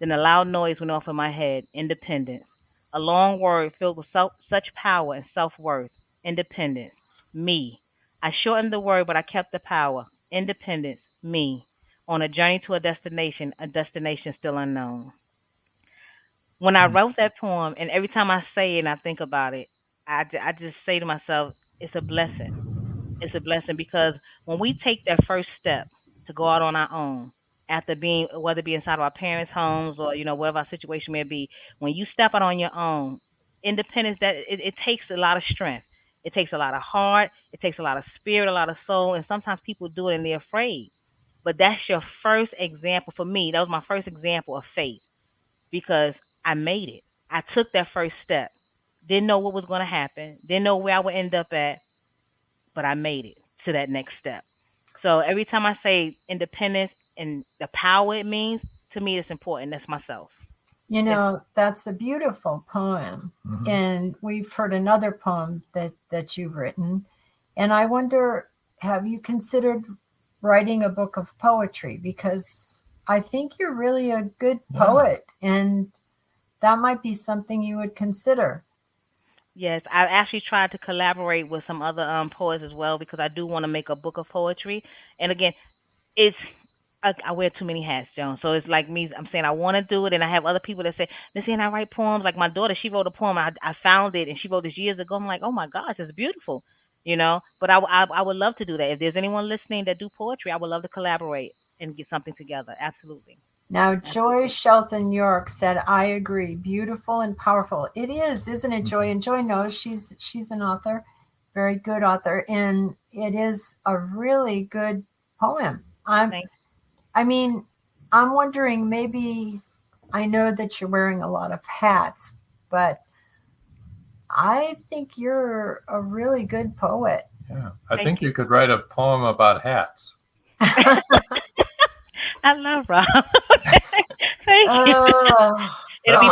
Then a loud noise went off in my head, independence. A long word filled with such power and self-worth, independence, me. I shortened the word, but I kept the power, independence, me. On a journey to a destination still unknown. When I wrote that poem, and every time I say it and I think about it, I just say to myself, it's a blessing. It's a blessing because when we take that first step to go out on our own, after being, whether it be inside of our parents' homes or, whatever our situation may be, when you step out on your own, independence, it takes a lot of strength. It takes a lot of heart. It takes a lot of spirit, a lot of soul, and sometimes people do it and they're afraid. But that's your first example for me. That was my first example of faith because I made it. I took that first step. Didn't know what was going to happen. Didn't know where I would end up at, but I made it to that next step. So every time I say independence and the power it means, to me, it's important. That's myself. That's a beautiful poem. Mm-hmm. And we've heard another poem that you've written. And I wonder, have you considered writing a book of poetry? Because I think you're really a good poet, and that might be something you would consider. Yes, I've actually tried to collaborate with some other poets as well because I do want to make a book of poetry. And again, I wear too many hats, Joan. So it's like me, I'm saying I want to do it, and I have other people that say, listen, I write poems. Like my daughter, she wrote a poem. I found it, and she wrote this years ago. I'm like, oh, my gosh, it's beautiful, But I would love to do that. If there's anyone listening that do poetry, I would love to collaborate and get something together. Absolutely. Now, Joy Shelton York said, I agree. Beautiful and powerful. It is, isn't it, Joy? And Joy knows she's an author, very good author. And it is a really good poem. I'm wondering, maybe, I know that you're wearing a lot of hats, but I think you're a really good poet. Yeah, I think you could write a poem about hats. I love Rob. Thank you. It'll be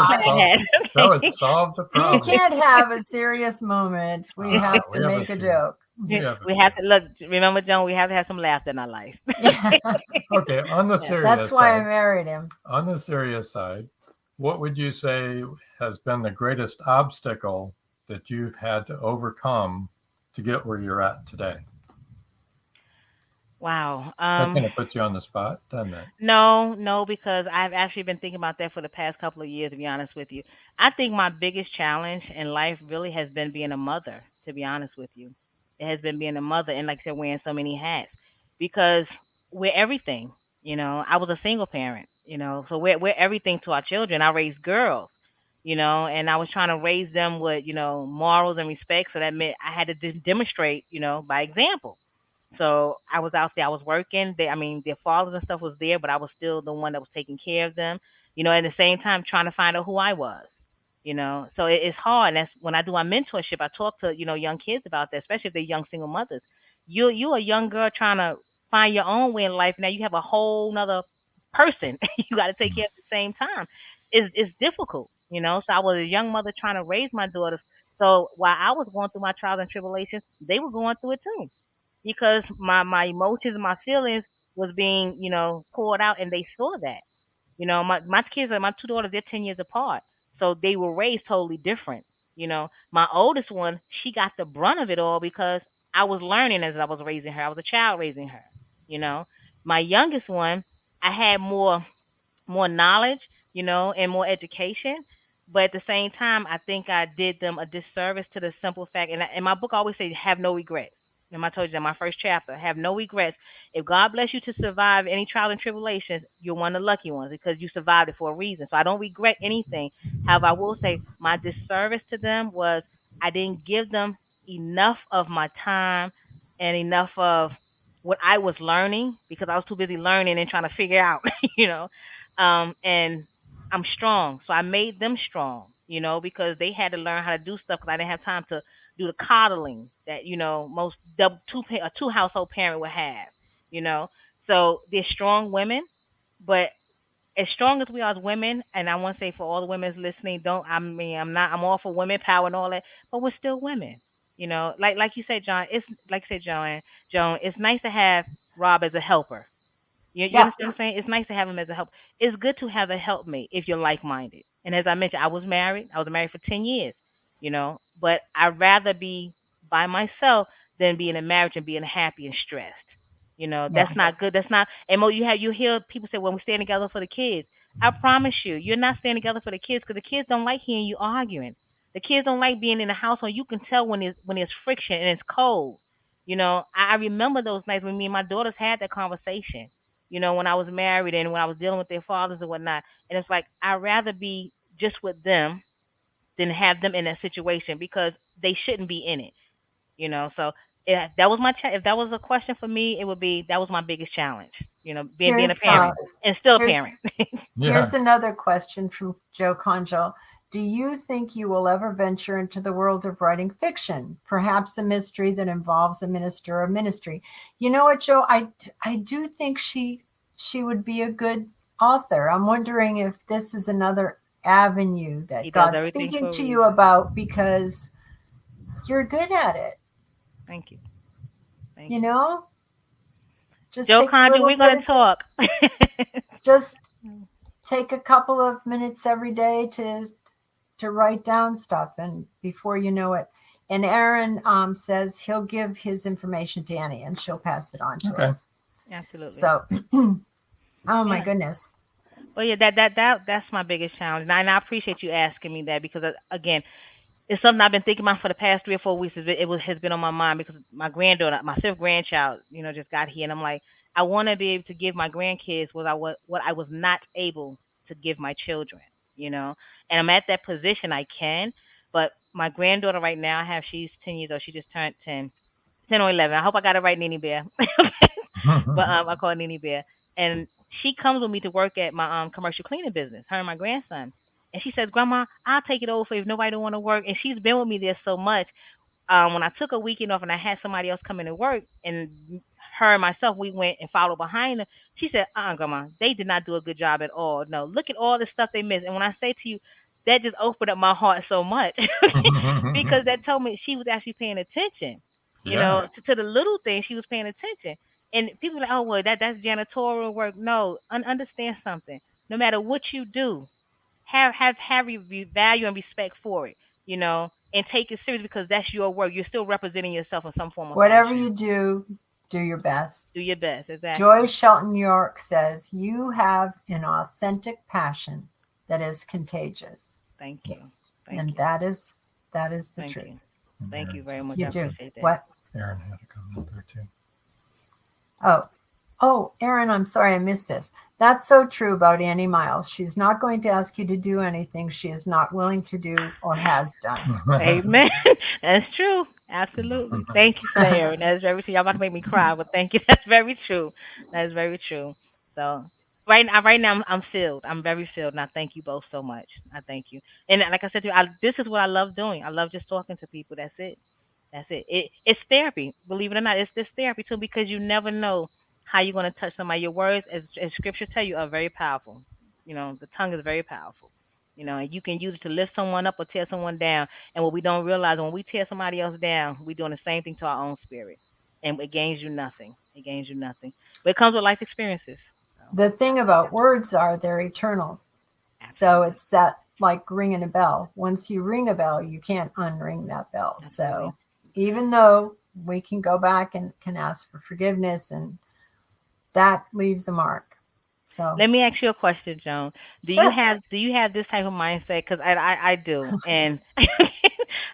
that would solve the problem. We can't have a serious moment. We have to make a joke. We have to look. Remember, Joan, we have to have some laughter in our life. Okay, on the serious side. That's why I married him. On the serious side, what would you say has been the greatest obstacle that you've had to overcome to get where you're at today? Wow. That kind of puts you on the spot, doesn't it? No, because I've actually been thinking about that for the past couple of years, to be honest with you. I think my biggest challenge in life really has been being a mother, to be honest with you. It has been being a mother and, like I said, wearing so many hats, because we're everything. I was a single parent, so we're everything to our children. I raised girls, and I was trying to raise them with, morals and respect. So that meant I had to demonstrate, by example. So I was out there, I was working. Their fathers and stuff was there, but I was still the one that was taking care of them, at the same time trying to find out who I was, So it's hard. And that's when I do my mentorship, I talk to, young kids about that, especially if they're young single mothers. You're a young girl trying to find your own way in life. Now you have a whole nother person you got to take care of at the same time. It's difficult, So I was a young mother trying to raise my daughters. So while I was going through my trials and tribulations, they were going through it too. Because my emotions and my feelings was being, poured out, and they saw that. My kids, my two daughters, they're 10 years apart. So they were raised totally different. My oldest one, she got the brunt of it all because I was learning as I was raising her. I was a child raising her. My youngest one, I had more knowledge, and more education. But at the same time, I think I did them a disservice to the simple fact, and in my book I always say, have no regrets. And I told you that in my first chapter, have no regrets. If God bless you to survive any trials and tribulations, you're one of the lucky ones because you survived it for a reason. So I don't regret anything. However, I will say my disservice to them was I didn't give them enough of my time and enough of what I was learning because I was too busy learning and trying to figure out, and I'm strong. So I made them strong, because they had to learn how to do stuff because I didn't have time to do the coddling that, most two household parent would have, So they're strong women, but as strong as we are as women, and I want to say for all the women listening, I'm all for women power and all that, but we're still women, like you said, Joan, Joan, it's nice to have Rob as a helper. You understand what I'm saying? It's nice to have him as a help. It's good to have a helpmate if you're like-minded. And as I mentioned, I was married for 10 years, but I'd rather be by myself than be in a marriage and being happy and stressed. That's not good. That's not, and you hear people say, well, we're staying together for the kids. I promise you're not staying together for the kids because the kids don't like hearing you arguing. The kids don't like being in the household. You can tell when there's friction and it's cold. I remember those nights when me and my daughters had that conversation. When I was married and when I was dealing with their fathers and whatnot. And it's like, I'd rather be just with them than have them in that situation because they shouldn't be in it. So if that was a question for me, it would be, that was my biggest challenge, being a parent and still a parent. Here's another question from Joe Conjo. Do you think you will ever venture into the world of writing fiction, perhaps a mystery that involves a minister or ministry? You know what, Joe? I do think she would be a good author. I'm wondering if this is another avenue that God's speaking to you about because you're good at it. Thank you. Just Joe Conjo, we're going to talk. Just take a couple of minutes every day to write down stuff, and before you know it. And Aaron says he'll give his information to Annie and she'll pass it on to us. Absolutely. So, my goodness. Well, yeah, that's my biggest challenge, and I appreciate you asking me that because again, it's something I've been thinking about for the past 3 or 4 weeks. Has been on my mind because my granddaughter, my fifth grandchild, just got here, and I'm like, I want to be able to give my grandkids what I was not able to give my children, and I'm at that position I can, but my granddaughter right now, she's 10 years old. She just turned 10 or 11. I hope I got it right, Nene Bear. But I call her Nene Bear, and she comes with me to work at my commercial cleaning business. Her and my grandson. And she says, Grandma, I'll take it over for you if nobody don't want to work. And she's been with me there so much. When I took a weekend off and I had somebody else come in to work, and her and myself, we went and followed behind her. She said, Grandma, they did not do a good job at all. No, look at all the stuff they missed. And when I say to you, that just opened up my heart so much because that told me she was actually paying attention. To the little things, she was paying attention. And people are like, oh, well, that's janitorial work. No, understand something. No matter what you do, have value and respect for it, and take it serious because that's your work. You're still representing yourself in some form of whatever fashion. you do your best. Do your best, exactly. Joy Shelton York says, you have an authentic passion that is contagious. Thank you. And that is the truth. You. Thank you very much. You I do. appreciate that. What? Aaron had a comment there too. Oh, Aaron, I'm sorry I missed this. That's so true about Annie Miles. She's not going to ask you to do anything she is not willing to do or has done. Amen. That's true. Absolutely. Thank you, Aaron. That's very true. Y'all about to make me cry, but thank you. That's very true. That's very true. So right now I'm filled. I'm very filled, and I thank you both so much. I thank you. And like I said to you, this is what I love doing. I love just talking to people. That's it. It's therapy. Believe it or not, it's this therapy too, because you never know how you're going to touch somebody. Your words, as scripture tell you, are very powerful. The tongue is very powerful. And you can use it to lift someone up or tear someone down. And what we don't realize, when we tear somebody else down, we're doing the same thing to our own spirit. And it gains you nothing. But it comes with life experiences. So. The thing about words are they're eternal. Absolutely. So it's that like ringing a bell. Once you ring a bell, you can't unring that bell. Absolutely. So even though we can go back and can ask for forgiveness, and that leaves a mark. So let me ask you a question, Joan. Do you have this type of mindset? Because I do, and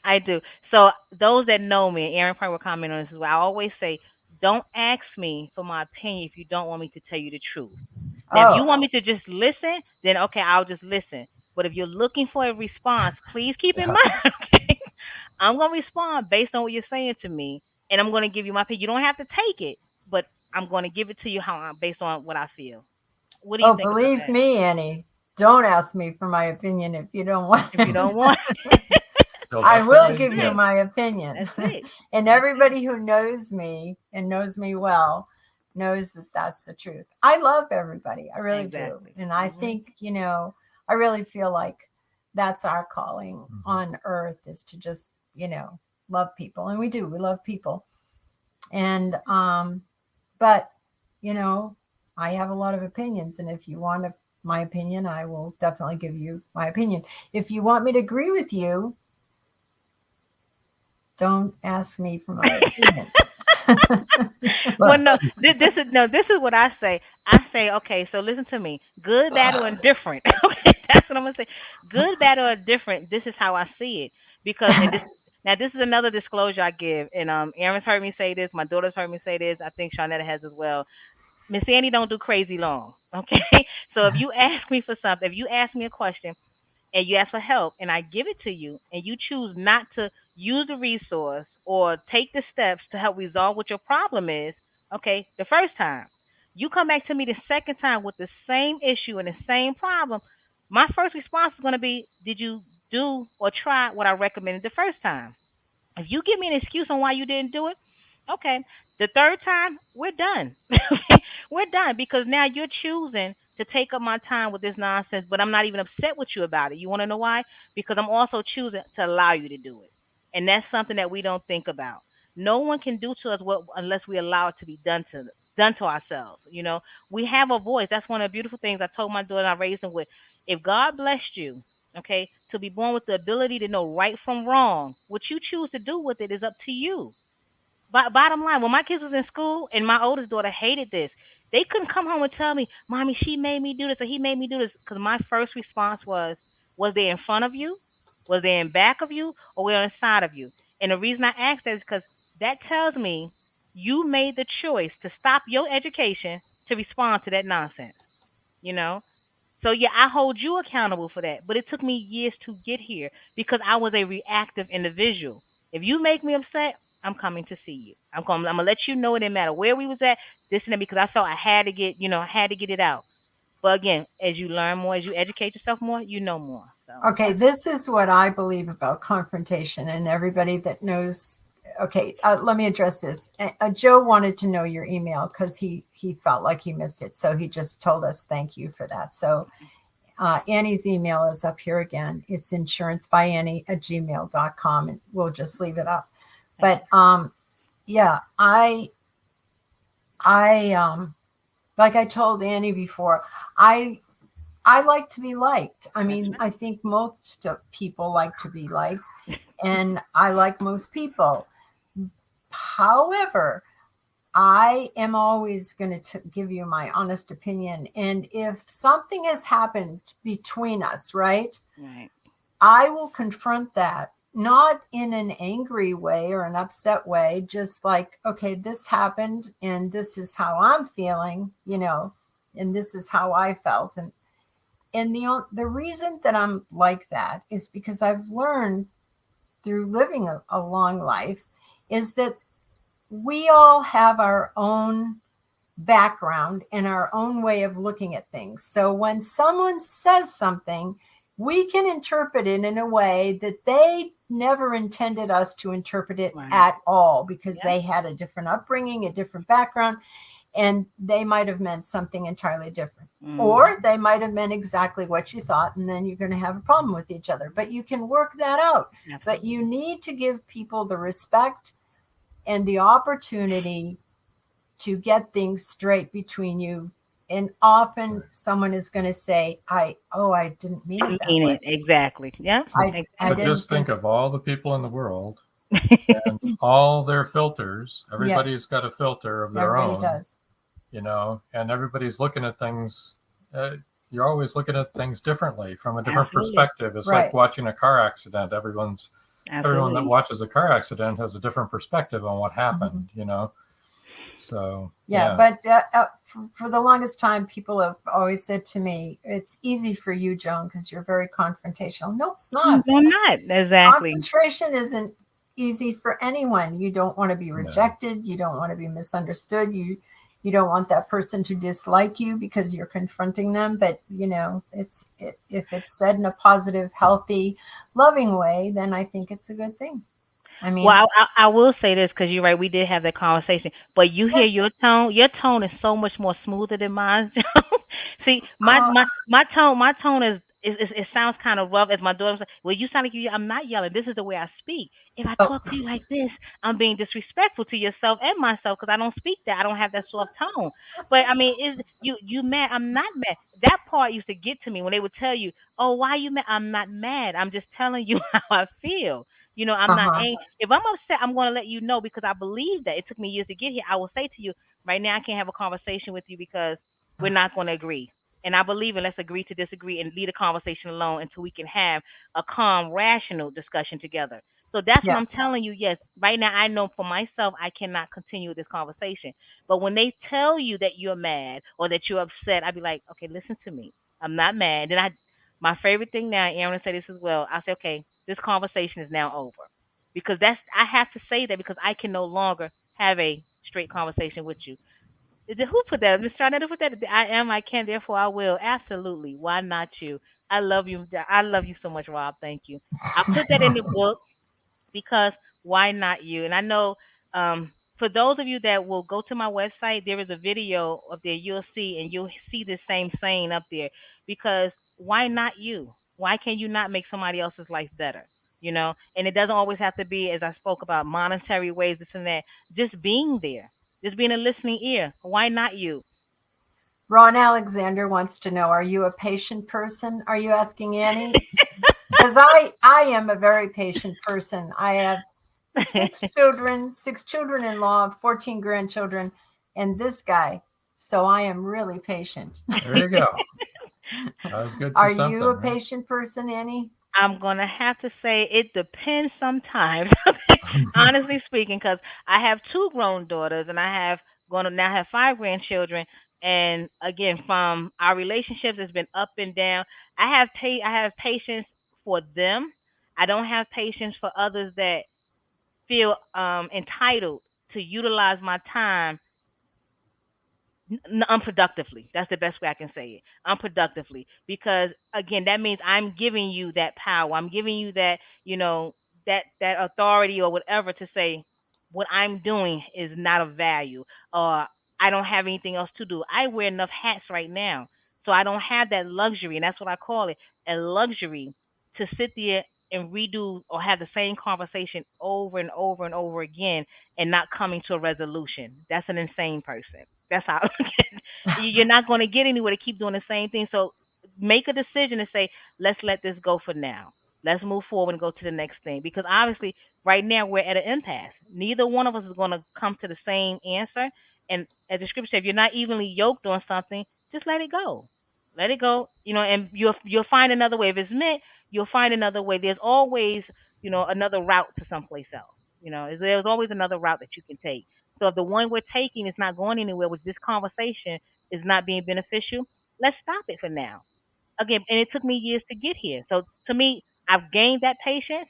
I do. So those that know me, Aaron probably will comment on this as well. I always say, don't ask me for my opinion if you don't want me to tell you the truth. Now, if you want me to just listen, then okay, I'll just listen. But if you're looking for a response, please keep in mind, okay, I'm going to respond based on what you're saying to me, and I'm going to give you my opinion. You don't have to take it, but I'm going to give it to you based on what I feel. What do you think? Believe me, Annie, don't ask me for my opinion if you don't want it. If you don't want I will give you my opinion. That's it. And everybody who knows me and knows me well knows that that's the truth. I love everybody. I really do. And I think, I really feel like that's our calling on earth, is to just, love people. And we do. We love people. And, but, I have a lot of opinions. And if you want my opinion, I will definitely give you my opinion. If you want me to agree with you, don't ask me for my opinion. Well, no, this is what I say. I say, okay, so listen to me. Good, bad, or indifferent. Okay, that's what I'm going to say. Good, bad, or indifferent, this is how I see it. Because this is another disclosure I give. And Aaron's heard me say this. My daughter's heard me say this. I think Shawnetta has as well. Miss Annie don't do crazy long, okay? So if you ask me for something, if you ask me a question and you ask for help and I give it to you and you choose not to use the resource or take the steps to help resolve what your problem is, okay, the first time, you come back to me the second time with the same issue and the same problem, my first response is going to be, did you do or try what I recommended the first time? If you give me an excuse on why you didn't do it, okay, the third time, we're done. We're done because now you're choosing to take up my time with this nonsense, but I'm not even upset with you about it. You want to know why? Because I'm also choosing to allow you to do it. And that's something that we don't think about. No one can do to us unless we allow it to be done to ourselves. We have a voice. That's one of the beautiful things I told my daughter I raised her with. If God blessed you, okay, to be born with the ability to know right from wrong, what you choose to do with it is up to you. Bottom line, when my kids was in school and my oldest daughter hated this, they couldn't come home and tell me, Mommy, she made me do this or he made me do this. Because my first response was they in front of you? Was they in back of you or were they on the side of you? And the reason I ask that is because that tells me you made the choice to stop your education to respond to that nonsense. You know? So yeah, I hold you accountable for that. But it took me years to get here because I was a reactive individual. If you make me upset, I'm coming to see you. I'm gonna let you know it didn't matter where we was at, this and that, because I felt I had to get, I had to get it out. But again, as you learn more, as you educate yourself more, you know more. So Okay, this is what I believe about confrontation, and everybody that knows. Okay, let me address this. Joe wanted to know your email because he felt like he missed it, so he just told us thank you for that. So Annie's email is up here again. It's insurancebyAnnie@gmail.com, and we'll just leave it up. But yeah, I like I told Annie before, I like to be liked. I mean, I think most people like to be liked, and I like most people. However, I am always going to give you my honest opinion. And if something has happened between us, right, I will confront that, not in an angry way or an upset way, just like, okay, this happened and this is how I'm feeling, and this is how I felt. And the reason that I'm like that is because I've learned through living a long life is that we all have our own background and our own way of looking at things. So when someone says something, we can interpret it in a way that they never intended us to interpret it at all, because they had a different upbringing, a different background, and they might have meant something entirely different. Or they might have meant exactly what you thought, and then you're going to have a problem with each other. But you can work that out. But you need to give people the respect and the opportunity to get things straight between you. And often someone is going to say, I didn't mean it that way. Exactly. Yeah. So just think of all the people in the world and all their filters. Everybody's got a filter of their own. Does. And everybody's looking at things. You're always looking at things differently from a different perspective. It's like watching a car accident. Everyone that watches a car accident has a different perspective on what happened, So but for the longest time, people have always said to me, "It's easy for you, Joan, because you're very confrontational." No, it's not. No, not exactly. Confrontation isn't easy for anyone. You don't want to be rejected. You don't want to be misunderstood. You don't want that person to dislike you because you're confronting them. But if it's said in a positive, healthy, loving way, then I think it's a good thing. I mean, well, I will say this, because you're right. We did have that conversation, but you hear your tone. Your tone is so much more smoother than mine. See, my tone is it sounds kind of rough. As my daughter said, well, you sound like you. I'm not yelling. This is the way I speak. If I talk to you like this, I'm being disrespectful to yourself and myself, because I don't speak that. I don't have that soft tone. But I mean, is you mad? I'm not mad. That part used to get to me when they would tell you, "Oh, why are you mad?" I'm not mad. I'm just telling you how I feel. I'm not angry. If I'm upset, I'm going to let you know, because I believe that. It took me years to get here. I will say to you, right now, I can't have a conversation with you because we're not going to agree. And I believe in let's agree to disagree and leave the conversation alone until we can have a calm, rational discussion together. So that's what I'm telling you. Yes, right now, I know for myself, I cannot continue this conversation. But when they tell you that you're mad or that you're upset, I'd be like, okay, listen to me. I'm not mad. Then my favorite thing now, Aaron said this as well. I say, okay, this conversation is now over, because I have to say that because I can no longer have a straight conversation with you. Who put that? Ms. Strada, who put that? I can, therefore I will. Absolutely. Why not you? I love you. I love you so much, Rob. Thank you. I put that in the book because why not you? And I know for those of you that will go to my website, there is a video up there you'll see, and you'll see the same saying up there, because why not you? Why can you not make somebody else's life better? And it doesn't always have to be, as I spoke about, monetary ways, this and that. Just being there, just being a listening ear. Why not you? Ron Alexander wants to know, are you a patient person? Are you asking Annie? Because I am a very patient person. I have 6 children-in-law, 14 grandchildren, and this guy. So I am really patient. There you go. That was good for something. Are you a patient person, Annie? I'm going to have to say it depends sometimes, honestly speaking, because I have 2 grown daughters and I have going to now have 5 grandchildren. And again, from our relationships, it's been up and down. I have patience for them. I don't have patience for others that feel entitled to utilize my time unproductively. That's the best way I can say it. Unproductively, because again, that means I'm giving you that power. I'm giving you that, that authority or whatever to say what I'm doing is not of value, or I don't have anything else to do. I wear enough hats right now, so I don't have that luxury, and that's what I call it, a luxury to sit there and redo or have the same conversation over and over and over again and not coming to a resolution. That's an insane person. That's how you're not going to get anywhere to keep doing the same thing. So make a decision and say, let's let this go for now. Let's move forward and go to the next thing. Because obviously, right now, we're at an impasse. Neither one of us is going to come to the same answer. And as the scripture says, if you're not evenly yoked on something, just let it go. Let it go, and you'll find another way. If it's meant, you'll find another way. There's always, another route to someplace else. There's always another route that you can take. So if the one we're taking is not going anywhere, which this conversation is not being beneficial, let's stop it for now. Again, and it took me years to get here. So to me, I've gained that patience,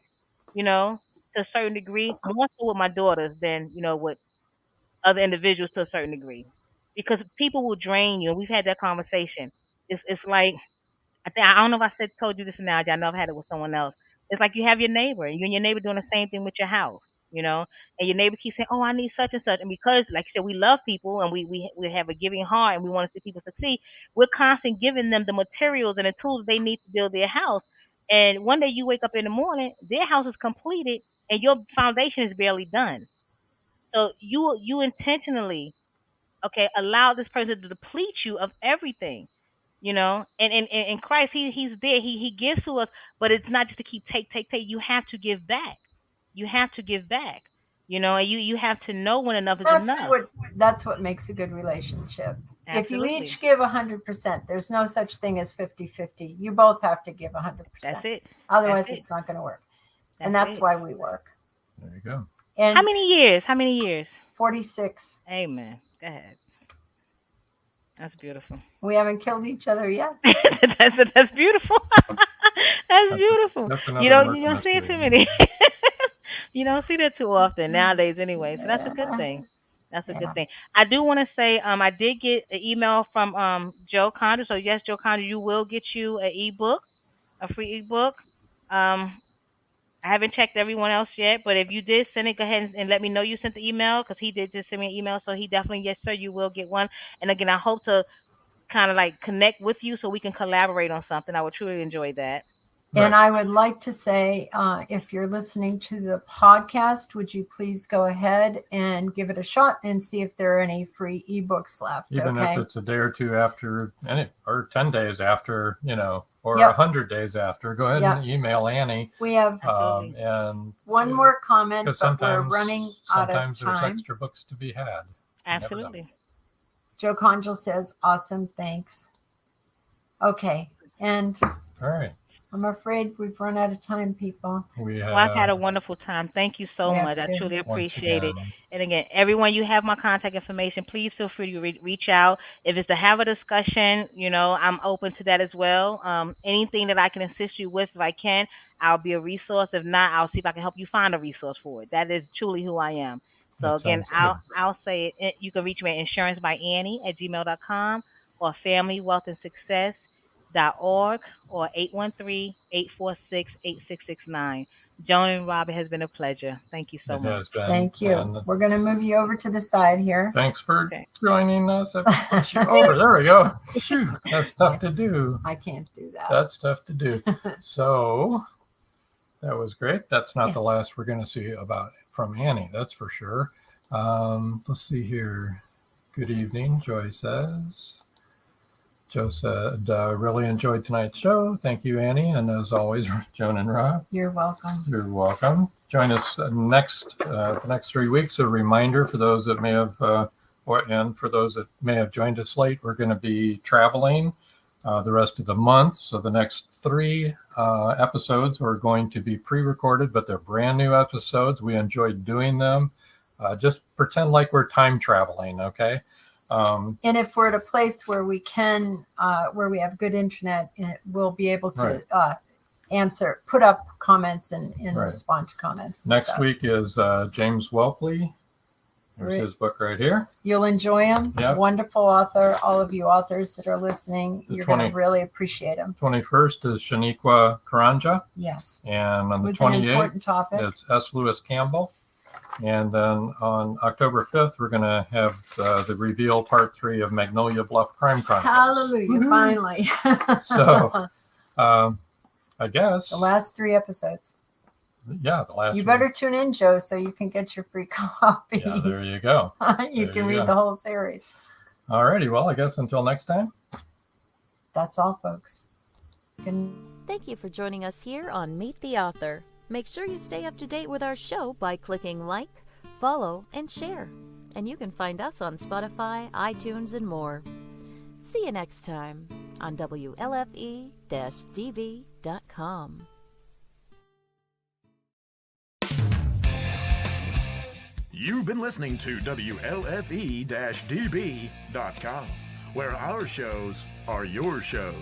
to a certain degree, more so with my daughters than, with other individuals to a certain degree. Because people will drain you. And we've had that conversation. It's like I don't know if I told you this analogy. I know I've had it with someone else. It's like you have your neighbor, and you and your neighbor doing the same thing with your house, and your neighbor keeps saying, "Oh, I need such and such," and because, like you said, we love people and we have a giving heart and we want to see people succeed. We're constantly giving them the materials and the tools they need to build their house. And one day you wake up in the morning, their house is completed, and your foundation is barely done. So you intentionally, okay, allow this person to deplete you of everything, and in Christ, he's there, he gives to us, but it's not just to keep take. You have to give back. You have to give back, and you have to know when enough is enough. That's what makes a good relationship. Absolutely. If you each give 100%, there's no such thing as 50-50. You both have to give 100%. That's it. Otherwise, it's not going to work. That's why we work. There you go. And how many years? 46. Amen. Go ahead. That's beautiful. We haven't killed each other yet. That's beautiful. That's beautiful. You don't see it too many. You don't see that too often nowadays anyway. So that's a good thing. That's a good thing. I do want to say I did get an email from Joe Condor. So yes, Joe Condor, you will get you an ebook, a free ebook. I haven't checked everyone else yet, but if you did send it, go ahead and let me know you sent the email, because he did just send me an email. So he definitely, yes, sir, you will get one. And again, I hope to kind of like connect with you so we can collaborate on something. I would truly enjoy that. And I would like to say, if you're listening to the podcast, would you please go ahead and give it a shot and see if there are any free ebooks left. Even if it's a day or two after, or 10 days after, or 100 days after, go ahead and email Annie. We have and one more comment, but we're running out of time. Sometimes there's extra books to be had. Absolutely. Joe Conjal says, awesome, thanks. Okay, and all right. I'm afraid we've run out of time, people. I've had a wonderful time. Thank you so much. I truly appreciate it. And again, everyone, you have my contact information. Please feel free to reach out. If it's to have a discussion, I'm open to that as well. Anything that I can assist you with, if I can, I'll be a resource. If not, I'll see if I can help you find a resource for it. That is truly who I am. So again, I'll say it. You can reach me at insurancebyAnnie@gmail.com or FamilyWealthAndSuccess.org or 813-846-8669. Joan and Rob, it has been a pleasure. Thank you so much. Thank you. We're going to move you over to the side here. Thanks for joining us. Over. There we go. Shoot, that's tough to do. I can't do that. That's tough to do. So that was great. That's not the last we're going to see from Annie. That's for sure. Let's see here. Good evening, Joy says. Joe said, really enjoyed tonight's show. Thank you, Annie. And as always, Joan and Rob. You're welcome. You're welcome. Join us the next 3 weeks. A reminder for those that may have, and for those that may have joined us late, we're going to be traveling the rest of the month. So the next 3 episodes are going to be pre-recorded, but they're brand new episodes. We enjoyed doing them. Just pretend like we're time traveling, okay? And if we're at a place where we can, where we have good internet, we'll be able to put up comments and respond to comments. Next week is James Whelpley. There's his book right here. You'll enjoy him. Yep. Wonderful author. All of you authors that are listening, you're going to really appreciate him. 21st is Shaniqua Karanja. Yes. And on the With an important 28th, topic. it's S. Lewis Campbell. And then on October 5th, we're going to have the reveal part 3 of Magnolia Bluff Crime Chronicles. Hallelujah, Woo-hoo. Finally. So, I guess. The last 3 episodes. Yeah, the last. You better tune in, Joe, so you can get your free copies. Yeah, there you go. You can read the whole series. All righty. Well, I guess until next time. That's all, folks. Thank you for joining us here on Meet the Author. Make sure you stay up to date with our show by clicking like, follow, and share. And you can find us on Spotify, iTunes, and more. See you next time on WLFE-DB.com. You've been listening to WLFE-DB.com, where our shows are your shows.